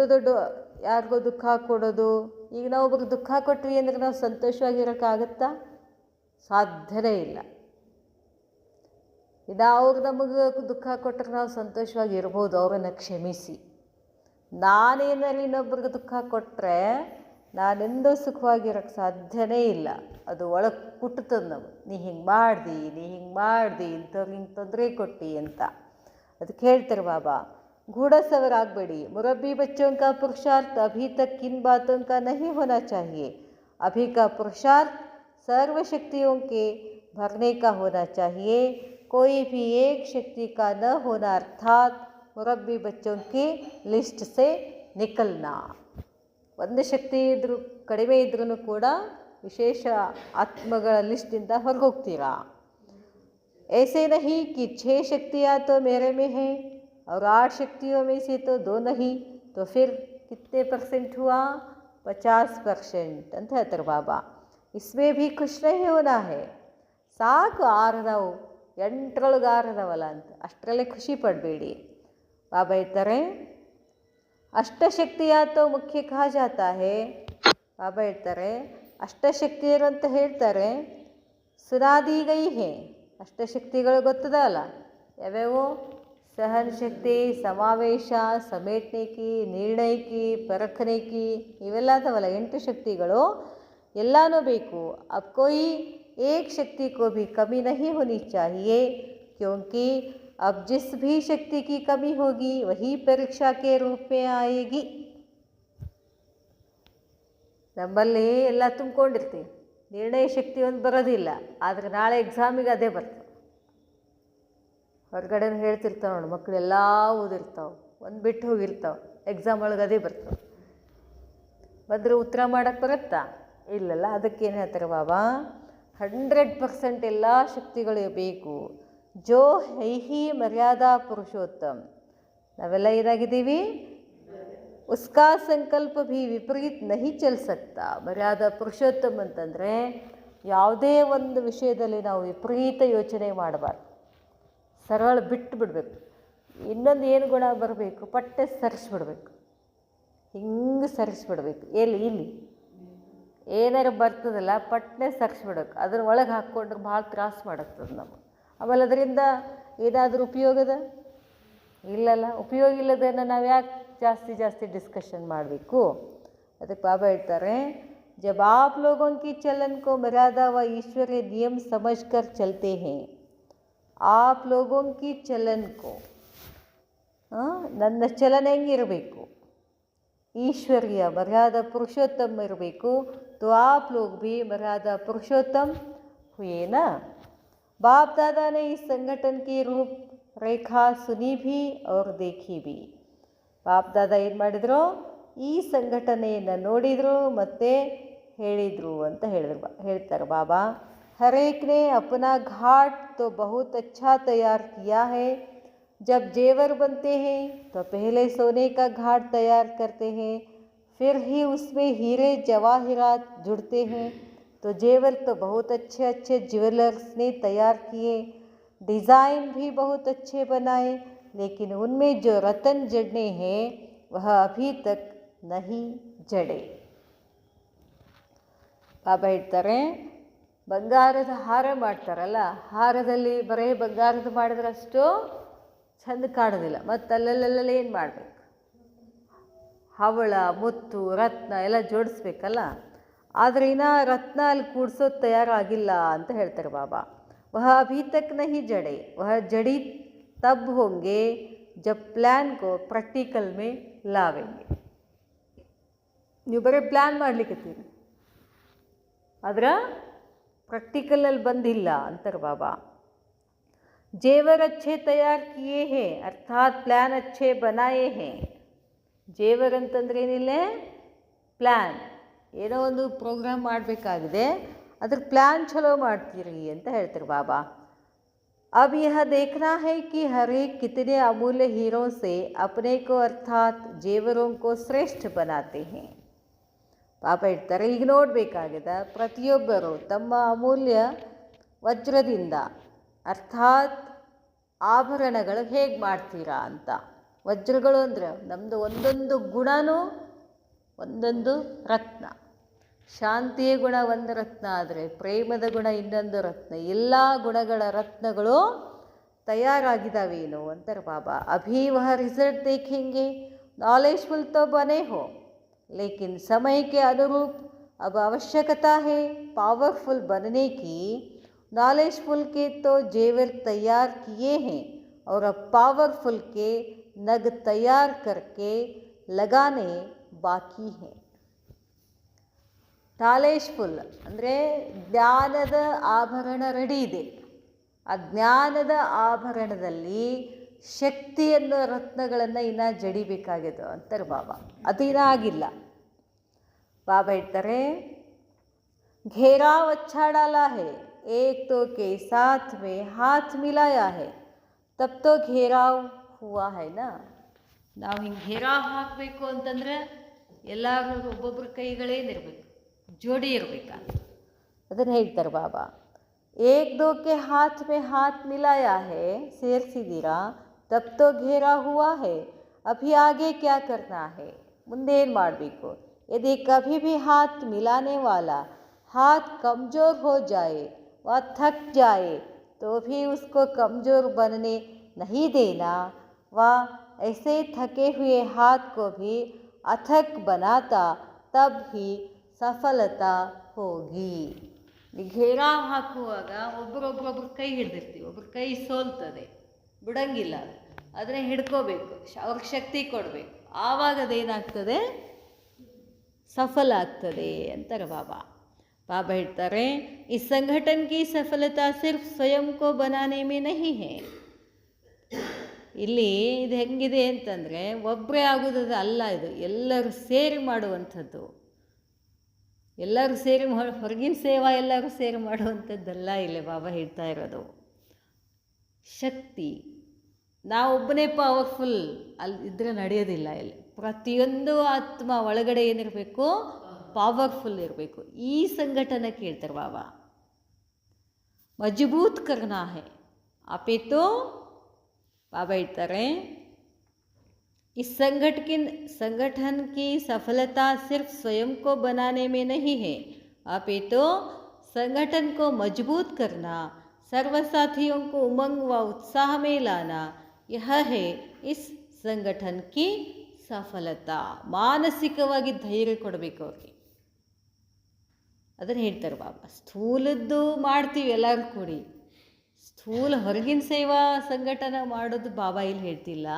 ಯಾರಿಗೋ ದುಃಖ ಕೊಡೋದು. ಈಗ ನಾವು ಒಬ್ರಿಗೆ ದುಃಖ ಕೊಟ್ವಿ ಅಂದರೆ ನಾವು ಸಂತೋಷವಾಗಿರೋಕ್ಕಾಗತ್ತಾ? ಸಾಧ್ಯವೇ ಇಲ್ಲ. ಇನ್ನು ಅವ್ರು ನಮಗೆ ದುಃಖ ಕೊಟ್ಟರೆ ನಾವು ಸಂತೋಷವಾಗಿ ಇರ್ಬೋದು, ಅವರನ್ನು ಕ್ಷಮಿಸಿ. ನಾನೇನಾದ್ರು ಇನ್ನೊಬ್ರಿಗೆ ದುಃಖ ಕೊಟ್ಟರೆ ನಾನೆಂದೂ ಸುಖವಾಗಿರೋಕ್ಕೆ ಸಾಧ್ಯವೇ ಇಲ್ಲ. ಅದು ಒಳಗೆ ಕುಟ್ಟುತ್ತದೆ ನಾವು, ನೀ ಹಿಂಗೆ ಮಾಡ್ದು ಇಂಥವ್ರಿಗೆ ಹಿಂಗೆ ತೊಂದರೆ ಕೊಟ್ಟು ಅಂತ. ಅದಕ್ಕೆ ಹೇಳ್ತಾರೆ ಬಾಬಾ, घूढ़सवार मुरब्बी बच्चों का पुरुषार्थ अभी तक किन बातों का नहीं होना चाहिए. अभी का पुरुषार्थ सर्वशक्तियों के भरने का होना चाहिए. कोई भी एक शक्ति का न होना अर्थात मुरब्बी बच्चों की लिस्ट से निकलना. ಒಂದು ಶಕ್ತಿ ಇದ್ರೂ ಕಡಿಮೆ ಇದ್ರೂ ಕೂಡ ವಿಶೇಷ ಆತ್ಮಗಳ ಲಿಸ್ಟಿಂದ ಹೊರಗೆ ಹೋಗ್ತೀರಾ. ऐसे नहीं कि 6 शक्तियाँ तो मेरे में है और 8 शक्तियों में से तो 2 नहीं, तो फिर कितने परसेंट हुआ? 50% ಅಂತ ಹೇಳ್ತಾರೆ ಬಾಬಾ. इसमें भी खुश नहीं होना है. ಸಾಕು 6 ಅದಾವು, 8ರೊಳಗೆ 6 ಅದಾವಲ್ಲ ಅಂತ ಅಷ್ಟರಲ್ಲೇ ಖುಷಿ ಪಡಬೇಡಿ. ಬಾಬಾ ಹೇಳ್ತಾರೆ ಅಷ್ಟಶಕ್ತಿಯ ತೋ ಮುಖ್ಯ ಕಹಾ ಜಾತಾ ಹೇ. ಬಾಬಾ ಹೇಳ್ತಾರೆ ಅಷ್ಟಶಕ್ತಿಯರು ಅಂತ ಹೇಳ್ತಾರೆ, ಸುನಾದಿ ಗೈ ಹೇ. ಅಷ್ಟಶಕ್ತಿಗಳು ಗೊತ್ತದಲ್ಲ ಯಾವ್ಯಾವು? सहन शक्ति, समावेश, समेटने की, निर्णय की, परखने की, ಇವೆಲ್ಲ ಅದಾವಲ್ಲ 8 ಶಕ್ತಿಗಳು ಎಲ್ಲನೂ ಬೇಕು. अब कोई एक शक्ति को भी कमी नहीं होनी चाहिए, क्योंकि अब जिस भी शक्ति की कमी होगी वही परीक्षा के रूप में आएगी. ನಮ್ಮಲ್ಲಿ ಎಲ್ಲ ತುಂಬಿಕೊಂಡಿರ್ತೀವಿ, ನಿರ್ಣಯ ಶಕ್ತಿ ಒಂದು ಬರೋದಿಲ್ಲ, ಆದರೆ ನಾಳೆ ಎಕ್ಸಾಮಿಗೆ ಅದೇ ಬರ್ತದೆ. ಹೊರಗಡೆನೂ ಹೇಳ್ತಿರ್ತಾವೆ ನೋಡಿ, ಮಕ್ಕಳೆಲ್ಲ ಓದಿರ್ತಾವೆ, ಒಂದು ಬಿಟ್ಟು ಹೋಗಿರ್ತಾವೆ, ಎಕ್ಸಾಮ್ ಒಳಗೆ ಅದೇ ಬರ್ತವೆ. ಬಂದರೆ ಉತ್ತರ ಮಾಡೋಕ್ಕೆ ಬರುತ್ತಾ? ಇಲ್ಲಲ್ಲ. ಅದಕ್ಕೇನು ಹೇಳ್ತಾರೆ ಬಾಬಾ, 100% ಎಲ್ಲ ಶಕ್ತಿಗಳು ಬೇಕು. ಜೋ ಹೈ ಮರ್ಯಾದಾ ಪುರುಷೋತ್ತಮ್. ನಾವೆಲ್ಲ ಏನಾಗಿದ್ದೀವಿ? ಉಸ್ಕಾ ಸಂಕಲ್ಪ ಭೀ ವಿಪರೀತ ನಹಿ ಚಲ್ ಸಕ್ತಾ. ಮರ್ಯಾದಾ ಪುರುಷೋತ್ತಮ್ ಅಂತಂದರೆ ಯಾವುದೇ ಒಂದು ವಿಷಯದಲ್ಲಿ ನಾವು ವಿಪರೀತ ಯೋಚನೆ ಮಾಡಬಾರ್ದು, ಸರಳ ಬಿಟ್ಟು ಬಿಡಬೇಕು. ಇನ್ನೊಂದು ಏನು ಗುಣ ಬರಬೇಕು? ಪಟ್ಟೆ ಸರಿಸ್ಬಿಡ್ಬೇಕು, ಹಿಂಗೆ ಸರಿಸ್ಬಿಡ್ಬೇಕು. ಇಲ್ಲಿ ಏನಾರು ಬರ್ತದಲ್ಲ ಪಟ್ಟನೆ ಸರಿಸ್ಬಿಡ್ಬೇಕು. ಅದ್ರ ಒಳಗೆ ಹಾಕ್ಕೊಂಡ್ರೆ ಭಾಳ ತ್ರಾಸು ಮಾಡತ್ತದ ನಮಗೆ. ಆಮೇಲೆ ಅದರಿಂದ ಏನಾದರೂ ಉಪಯೋಗದ? ಇಲ್ಲಲ್ಲ. ಉಪಯೋಗ ಇಲ್ಲದನ್ನು ನಾವು ಯಾಕೆ ಜಾಸ್ತಿ ಡಿಸ್ಕಷನ್ ಮಾಡಬೇಕು? ಅದಕ್ಕೆ ಬಾಬಾ ಹೇಳ್ತಾರೆ, जब आप लोगों की चलन को मर्यादा व ईश्वरीय नियम समझकर चलते हैं, आप लोगों की चलन को, ನನ್ನ ಚಲನ ಹೆಂಗಿರಬೇಕು? ಈಶ್ವರ್ಯ ಮರ್ಯಾದಾ ಪುರುಷೋತ್ತಮ ಇರಬೇಕು. तो आप लोग भी मर्यादा पुरुषोत्तम हुए ना. बाप दादा ने इस संगठन की रूप रेखा सुनी भी और देखी भी. ಬಾಪ್ ದಾದಾ ಏನು ಮಾಡಿದರು? ಈ ಸಂಘಟನೆಯನ್ನು ನೋಡಿದರು ಮತ್ತು ಹೇಳಿದರು ಅಂತ ಹೇಳ್ತಾರೆ ಬಾಬಾ. हर एक ने अपना घाट तो बहुत अच्छा तैयार किया है. जब जेवर बनते हैं तो पहले सोने का घाट तैयार करते हैं, फिर ही उसमें हीरे जवाहरात जुड़ते हैं. तो जेवर तो बहुत अच्छे ज्वेलर्स ने तैयार किए, डिज़ाइन भी बहुत अच्छे बनाए, लेकिन उनमें जो रतन जड़ने हैं वह अभी तक नहीं जड़े. ಬಾಬಾ ಹೇಳ್ತಾರೆ, ಬಂಗಾರದ ಹಾರ ಮಾಡ್ತಾರಲ್ಲ, ಹಾರದಲ್ಲಿ ಬರೀ ಬಂಗಾರದ ಮಾಡಿದ್ರೆ ಅಷ್ಟು ಚೆಂದ ಕಾಣೋದಿಲ್ಲ. ಮತ್ತು ಅಲ್ಲಲ್ಲೆಲ್ಲ ಏನು ಮಾಡಬೇಕು? ಹವಳ, ಮುತ್ತು, ರತ್ನ ಎಲ್ಲ ಜೋಡಿಸ್ಬೇಕಲ್ಲ. ಆದರೆ ಇನ್ನೂ ರತ್ನ ಅಲ್ಲಿ ಕೂಡಿಸೋದು ತಯಾರಾಗಿಲ್ಲ ಅಂತ ಹೇಳ್ತಾರೆ ಬಾಬಾ. ವಹ ಅಭಿ ತಕ್ ನಹಿ ಜಡೆ, ವಹ ಜಡಿ ತಬ್ ಹೋಂಗೆ ಜಬ್ ಪ್ಲ್ಯಾನ್ ಕೋ ಪ್ರಾಕ್ಟಿಕಲ್ ಮೇ ಲಾವೆಂಗೆ. ನೀವು ಬರೀ ಪ್ಲ್ಯಾನ್ ಮಾಡಲಿಕ್ಕತ್ತೀರಿ, ಆದ್ರೆ ಪ್ರಾಕ್ಟಿಕಲಲ್ಲಿ ಬಂದಿಲ್ಲ ಅಂತಾರೆ ಬಾಬಾ. जेवर अच्छे तैयार किए हैं अर्थात प्लान अच्छे बनाए हैं. ಜೇವರ್ ಅಂತಂದ್ರೆ ಏನಿಲ್ಲ, ಪ್ಲ್ಯಾನ್. ಏನೋ ಒಂದು ಪ್ರೋಗ್ರಾಮ್ ಮಾಡಬೇಕಾಗಿದೆ, ಅದ್ರ ಪ್ಲ್ಯಾನ್ ಚಲೋ ಮಾಡ್ತೀರಿ ಅಂತ ಹೇಳ್ತಾರೆ ಬಾಬಾ. अब यह देखना है कि हर एक कितने अमूल्य हीरों से अपने को अर्थात जेवरों को श्रेष्ठ बनाते हैं. ಬಾಬಾ ಹೇಳ್ತಾರೆ, ಈಗ ನೋಡಬೇಕಾಗಿದೆ ಪ್ರತಿಯೊಬ್ಬರು ತಮ್ಮ ಅಮೂಲ್ಯ ವಜ್ರದಿಂದ ಅರ್ಥಾತ್ ಆಭರಣಗಳು ಹೇಗೆ ಮಾಡ್ತೀರಾ ಅಂತ. ವಜ್ರಗಳು ಅಂದರೆ ನಮ್ಮದು ಒಂದೊಂದು ಗುಣನೂ ಒಂದೊಂದು ರತ್ನ. ಶಾಂತಿಯ ಗುಣ ಒಂದು ರತ್ನ ಆದರೆ ಪ್ರೇಮದ ಗುಣ ಇನ್ನೊಂದು ರತ್ನ. ಎಲ್ಲ ಗುಣಗಳ ರತ್ನಗಳು ತಯಾರಾಗಿದ್ದಾವೇನು ಅಂತಾರೆ ಬಾಬಾ. ಅಭಿ ವಹ ರಿಸಲ್ಟ್ ದೇಖೆಂಗೆ नॉलेजफुल तो बने हो, लेकिन समय के अनुरूप अब आवश्यकता है पावरफुल बनने की. नॉलेजफुल के तो जेवर तैयार किए हैं और अब पावरफुल के नग तैयार करके लगाने बाकी हैं. ನಾಲೆಜ್ಫುಲ್ ಅಂದರೆ ಜ್ಞಾನದ ಆಭರಣ ರೆಡಿ ಇದೆ. ಆ ಜ್ಞಾನದ ಆಭರಣದಲ್ಲಿ ಶಕ್ತಿಯನ್ನು ರತ್ನಗಳನ್ನು ಇನ್ನು ಜಡಿಬೇಕಾಗಿದೆ ಅಂತಾರೆ ಬಾಬಾ. ಅದು ಇನ್ನೂ ಆಗಿಲ್ಲ. ಬಾಬಾ ಹೇಳ್ತಾರೆ, घेराव अच्छा डाला है, एक तो के साथ में हाथ मिलाया है, तब तो घेराव हुआ है ना. ನಾವು ಹಿಂಗೆ घेराव ಹಾಕಬೇಕು ಅಂತಂದರೆ ಎಲ್ಲರೂ ಒಬ್ಬೊಬ್ಬರ ಕೈಗಳೇನಿರಬೇಕು, ಜೋಡಿ ಇರಬೇಕಂತ ಅದನ್ನು ಹೇಳ್ತಾರೆ ಬಾಬಾ. एक दो के हाथ में हाथ मिलाया है ಸೇರಿಸಿದ್ದೀರಾ, तब तो घेरा हुआ है, अभी आगे क्या करना है, ಮುಂದೆ ಏನು ಮಾಡಬೇಕು. यदि कभी भी हाथ मिलाने वाला हाथ कमज़ोर हो जाए व थक जाए तो भी उसको कमज़ोर बनने नहीं देना, व ऐसे थके हुए हाथ को भी अथक बनाता, तब ही सफलता होगी. घेरा ಹಾಕುವಾಗ ಒಬ್ಬರೊಬ್ಬರೊಬ್ಬರು ಕೈ ಹಿಡಿದಿರ್ತೀವಿ, ಒಬ್ರು ಕೈ ಸೋಲ್ತದೆ, ಬಿಡಂಗಿಲ್ಲ, ಅದನ್ನೇ ಹಿಡ್ಕೋಬೇಕು, ಅವ್ರಿಗೆ ಶಕ್ತಿ ಕೊಡಬೇಕು, ಆವಾಗ ಅದೇನಾಗ್ತದೆ, ಸಫಲ ಆಗ್ತದೆ ಅಂತಾರೆ ಬಾಬಾ. बाबा ಹೇಳ್ತಾರೆ, इस संगठन की सफलता सिर्फ स्वयं को बनाने में नहीं है. ಇಲ್ಲಿ ಇದು ಹೆಂಗಿದೆ ಅಂತಂದರೆ ಒಬ್ಬರೇ ಆಗೋದು ಅಲ್ಲ, ಇದು ಎಲ್ಲರೂ ಸೇರಿ ಮಾಡುವಂಥದ್ದು. ಎಲ್ಲರೂ ಸೇರಿ ಹೊರಗಿನ ಸೇವಾ ಎಲ್ಲರೂ ಸೇರಿ ಮಾಡುವಂಥದ್ದಲ್ಲ ಇಲ್ಲಿ ಬಾಬಾ ಹೇಳ್ತಾ ಇರೋದು. ಶಕ್ತಿ ನಾವೊಬ್ಬನೇ ಪವರ್ಫುಲ್ ಅಲ್ಲಿ ಇದ್ದರೆ ನಡೆಯೋದಿಲ್ಲ. ಇಲ್ಲಿ ಪ್ರತಿಯೊಂದು ಆತ್ಮ ಒಳಗಡೆ ಏನಿರಬೇಕು, पावरफुल इरಬೇಕು. ಈ ಸಂಘಟನೆ ಕೇಳ್ತಾರೆ ಬಾಬಾ. मजबूत करना है, आपे तो बाबा ಹೇಳ್ತಾರೆ, इस संगठन की सफलता सिर्फ स्वयं को बनाने में नहीं है, आपे तो संगठन को मजबूत करना, सर्व साथियों को उमंग व उत्साह में लाना, यह है इस संगठन की सफलता. ಮಾನಸಿಕವಾಗಿ ಧೈರ್ಯ ಕೊಡಬೇಕು ಅವ್ರಿಗೆ, ಅದನ್ನು ಹೇಳ್ತಾರೆ ಬಾಬಾ. ಸ್ಥೂಲದ್ದು ಮಾಡ್ತೀವಿ ಎಲ್ಲರೂ ಕೂಡಿ, ಸ್ಥೂಲ ಹೊರಗಿನ ಸೇವಾ ಸಂಘಟನೆ ಮಾಡೋದು ಬಾಬಾ ಇಲ್ಲಿ ಹೇಳ್ತಿಲ್ಲ.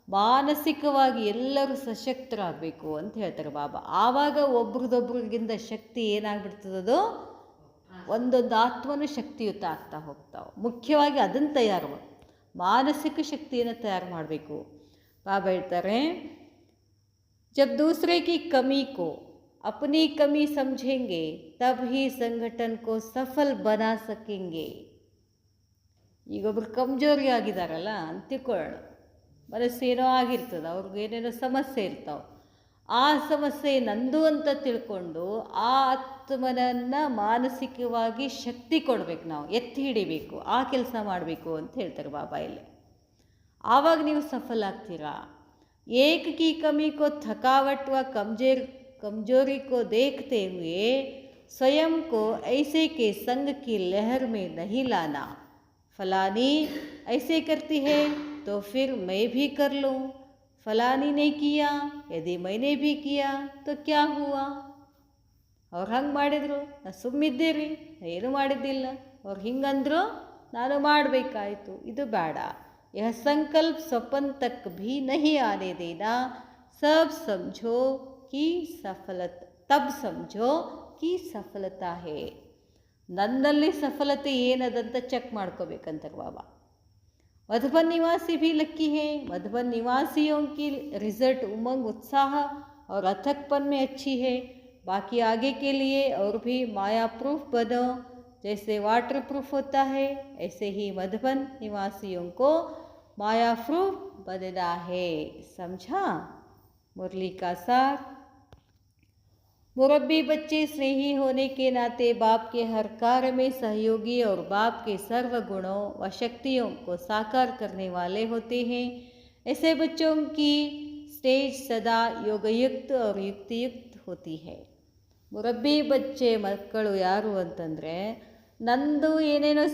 ಮಾನಸಿಕವಾಗಿ ಎಲ್ಲರೂ ಸಶಕ್ತರಾಗಬೇಕು ಅಂತ ಹೇಳ್ತಾರೆ ಬಾಬಾ. ಆವಾಗ ಒಬ್ರದೊಬ್ರಿಗಿಂತ ಶಕ್ತಿ ಏನಾಗ್ಬಿಡ್ತದೋ, ಒಂದೊಂದು ಆತ್ಮನೂ ಶಕ್ತಿಯುತ ಆಗ್ತಾ ಹೋಗ್ತಾವೆ. ಮುಖ್ಯವಾಗಿ ಅದನ್ನು ತಯಾರು ಮಾನಸಿಕ ಶಕ್ತಿಯನ್ನು ತಯಾರು ಮಾಡಬೇಕು. ಬಾಬಾ ಹೇಳ್ತಾರೆ, जब दूसरे की कमी को अपनी कमी समझेंगे तब ही संगठन को सफल बना सकेंगे. ಈಗೊಬ್ರು ಕಮ್ಜೋರಿ ಆಗಿದಾರಲ್ಲ ಅಂತಿಕೊಳ್ಳೋಣ, ಮನಸ್ಸೇನೋ ಆಗಿರ್ತದೆ, ಅವ್ರಿಗೇನೇನೋ ಸಮಸ್ಯೆ ಇರ್ತಾವೆ. ಆ ಸಮಸ್ಯೆ ನಂದು ಅಂತ ತಿಳ್ಕೊಂಡು ಆ ಆತ್ಮನನ್ನು ಮಾನಸಿಕವಾಗಿ ಶಕ್ತಿ ಕೊಡಬೇಕು, ನಾವು ಎತ್ತಿ ಹಿಡಿಬೇಕು, ಆ ಕೆಲಸ ಮಾಡಬೇಕು ಅಂತ ಹೇಳ್ತಾರೆ ಬಾಬಾ ಇಲ್ಲಿ. ಆವಾಗ ನೀವು ಸಫಲ ಆಗ್ತೀರಾ. एक की कमी को थकावट व कमजोरी को देखते हुए स्वयं को ऐसे के संग की लहर में नहीं लाना. फलानी ऐसे करती है तो फिर मैं भी कर लूँ, फलानी ने किया, यदि मैंने भी किया तो क्या हुआ. ಅವ್ರು ಹಂಗೆ ಮಾಡಿದರು, ನಾನು ಸುಮ್ಮಿದ್ದೀರಿ, ಏನು ಮಾಡಿದ್ದಿಲ್ಲ, ಅವ್ರು ಹಿಂಗಂದ್ರು ನಾನು ಮಾಡಬೇಕಾಯಿತು, ಇದು ಬೇಡ. यह संकल्प स्वप्न तक भी नहीं आने देना. सब समझो कि सफलता, तब समझो कि सफलता है. ನನ್ನಲ್ಲಿ ಸಫಲತೆ ಏನದಂತ ಚೆಕ್ ಮಾಡ್ಕೋಬೇಕಂತಾರೆ ಬಾಬಾ. मधुबन निवासी भी लक्की है. मधुबन निवासियों की रिजल्ट उमंग, उत्साह और अथकपन में अच्छी है. बाकी आगे के लिए और भी माया प्रूफ बनो. जैसे वाटर प्रूफ होता है, ऐसे ही मधुबन निवासियों को माया प्रूफ बनना है. समझा मुरली का सार. मुरब्बी बच्चे स्नेही होने के नाते बाप के हर कार्य में सहयोगी और बाप के सर्व गुणों व शक्तियों को साकार करने वाले होते हैं. ऐसे बच्चों की स्टेज सदा योगयुक्त और युक्तियुक्त होती है. मुरब्बी बच्चे ಮಕ್ಕಳು ಯಾರು ಅಂತಂದರೆ, ನಂದು ಏನೇನೋ